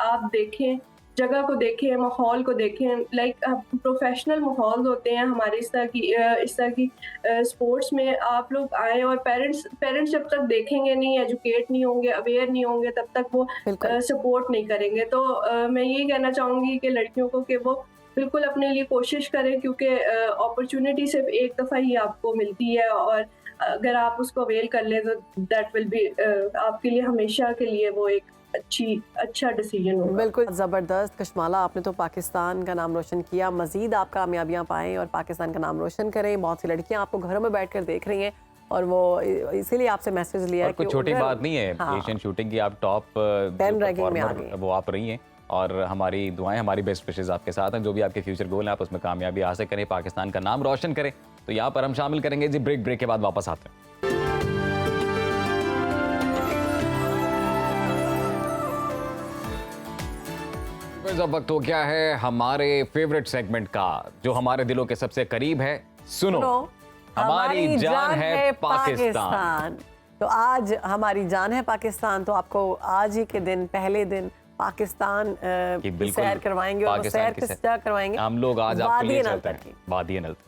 आप देखें, जगह को देखें, माहौल को देखें। लाइक प्रोफेशनल माहौल होते हैं हमारे इस तरह की स्पोर्ट्स में आप लोग आए, और पेरेंट्स जब तक देखेंगे नहीं, एजुकेट नहीं होंगे, अवेयर नहीं होंगे, तब तक वो सपोर्ट नहीं करेंगे। तो मैं यही कहना चाहूँगी कि लड़कियों को कि वो बिल्कुल अपने लिए कोशिश करें, क्योंकि अपॉर्चुनिटी सिर्फ एक दफ़ा ही आपको मिलती है, और अगर आप उसको अवेल कर लें तो दैट विल बी आपके लिए हमेशा के लिए वो एक अच्छा डिसीजन होगा। बिल्कुल ज़बरदस्त कशमाला, आपने तो पाकिस्तान का नाम रोशन किया। मज़ीद आप कामयाबियाँ पाएँ और पाकिस्तान का नाम रोशन करें। बहुत सी लड़कियाँ आपको घरों में बैठकर देख रही हैं और वो इसीलिए आपसे मैसेज लिया है। कुछ छोटी बात नहीं है, एशियन शूटिंग की आप टॉप 10 रैंकिंग में आ गई, वो आप रही हैं, और हमारी दुआएं, हमारी बेस्ट विशेस आपके साथ हैं। जो भी आपके फ्यूचर गोल हैं, आप उसमें कामयाबी हासिल करें, पाकिस्तान का नाम रोशन करें। तो यहाँ पर हम शामिल करेंगे जी ब्रेक के बाद वापस आते हैं। अब वक्त हो गया है हमारे फेवरेट सेगमेंट का, जो हमारे दिलों के सबसे करीब है। सुनो, हमारी जान है पाकिस्तान। तो आज हमारी जान है पाकिस्तान, तो आपको आज ही के दिन, पहले दिन पाकिस्तान की सैर करवाएंगे। और वो सैर किस जगह करवाएंगे? हम लोग आज आपके लिए चलते हैं वादी नलतर।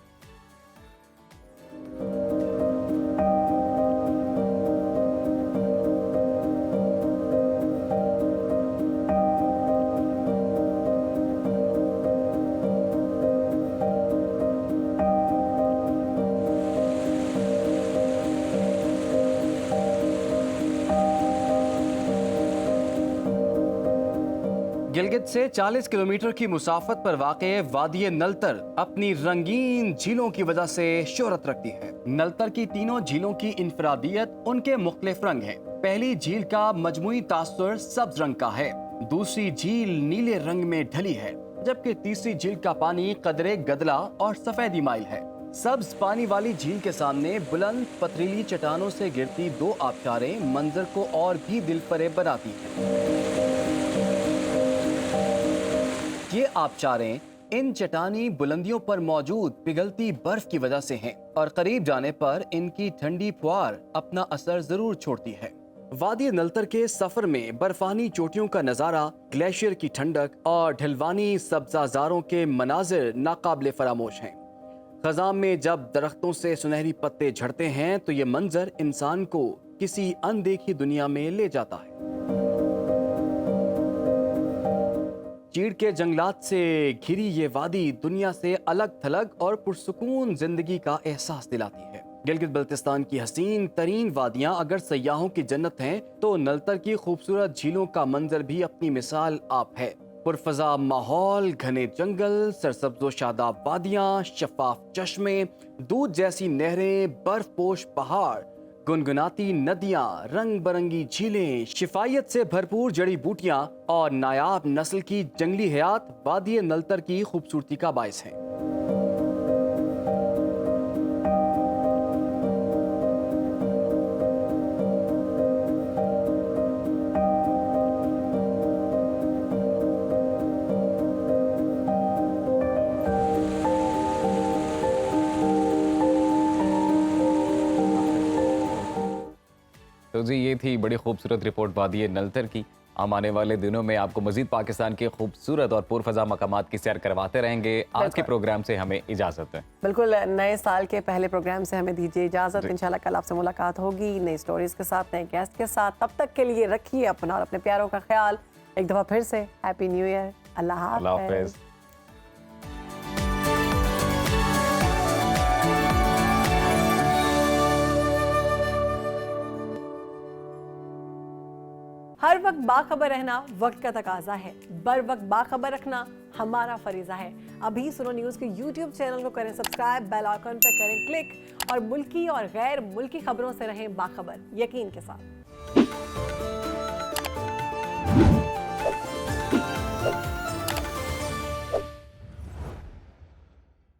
गिलगित से 40 किलोमीटर की मुसाफत पर वाक़े वादी नलतर अपनी रंगीन झीलों की वजह से शोहरत रखती है। नलतर की तीनों झीलों की इनफरादियत उनके मुख्तलिफ रंग है। पहली झील का मजमुई तासुर सब्ज रंग का है, दूसरी झील नीले रंग में ढली है, जबकि तीसरी झील का पानी कदरे गदला और सफेदी माइल है। सब्ज पानी वाली झील के सामने बुलंद पथरीली चट्टानों से गिरती दो आबशारें मंजर को और भी दिलफरेब बनाती हैं। ये आबशारें इन चट्टानी बुलंदियों पर मौजूद पिघलती बर्फ की वजह से हैं, और करीब जाने पर इनकी ठंडी फुहार अपना असर जरूर छोड़ती है। वादी नलतर के सफर में बर्फानी चोटियों का नजारा, ग्लेशियर की ठंडक और ढलवानी सब्जाजारों के मनाजिर नाकाबिले फरामोश हैं। खज़ां में जब दरख्तों से सुनहरी पत्ते झड़ते हैं तो ये मंजर इंसान को किसी अनदेखी दुनिया में ले जाता है। चीड़ के जंगलात से घिरी ये वादी दुनिया से अलग थलग और पुरसुकून जिंदगी का एहसास दिलाती है। गिलगित बल्तिस्तान की हसीन तरीन वादियां अगर सयाहों की जन्नत हैं, तो नलतर की खूबसूरत झीलों का मंजर भी अपनी मिसाल आप है। पुरफजा माहौल, घने जंगल, सरसब्ज़ो शादाब वादियां, शफाफ चश्मे, दूध जैसी नहरें, बर्फपोश पहाड़, गुनगुनाती नदियां, रंग बरंगी झीलें, शिफायत से भरपूर जड़ी बूटियां और नायाब नस्ल की जंगली हयात वादी नलतर की खूबसूरती का बायस है। तो जी ये थी बड़ी खूबसूरत रिपोर्ट वादी नलतर की। हम आने वाले दिनों में आपको मजीद पाकिस्तान के खूबसूरत और पुरफजा मकामात की सैर करवाते रहेंगे। आज के प्रोग्राम से हमें इजाज़त है। बिल्कुल, नए साल के पहले प्रोग्राम से हमें दीजिए इजाज़त। इंशाल्लाह कल आपसे मुलाकात होगी नई स्टोरीज के साथ, नए गेस्ट के साथ। तब तक के लिए रखिए अपना और अपने प्यारों का ख्याल। एक दफ़ा फिर से हैप्पी न्यू ईयर। अल्लाह हाफ़िज़। हर वक्त बाखबर रहना वक्त का तकाजा है, बर वक्त बाखबर रखना हमारा फरीजा है। अभी सुनो न्यूज़ के YouTube चैनल को करें सब्सक्राइब, बेल आइकन पर करें क्लिक और मुल्की और गैर मुल्की खबरों से रहें बाखबर, यकीन के साथ।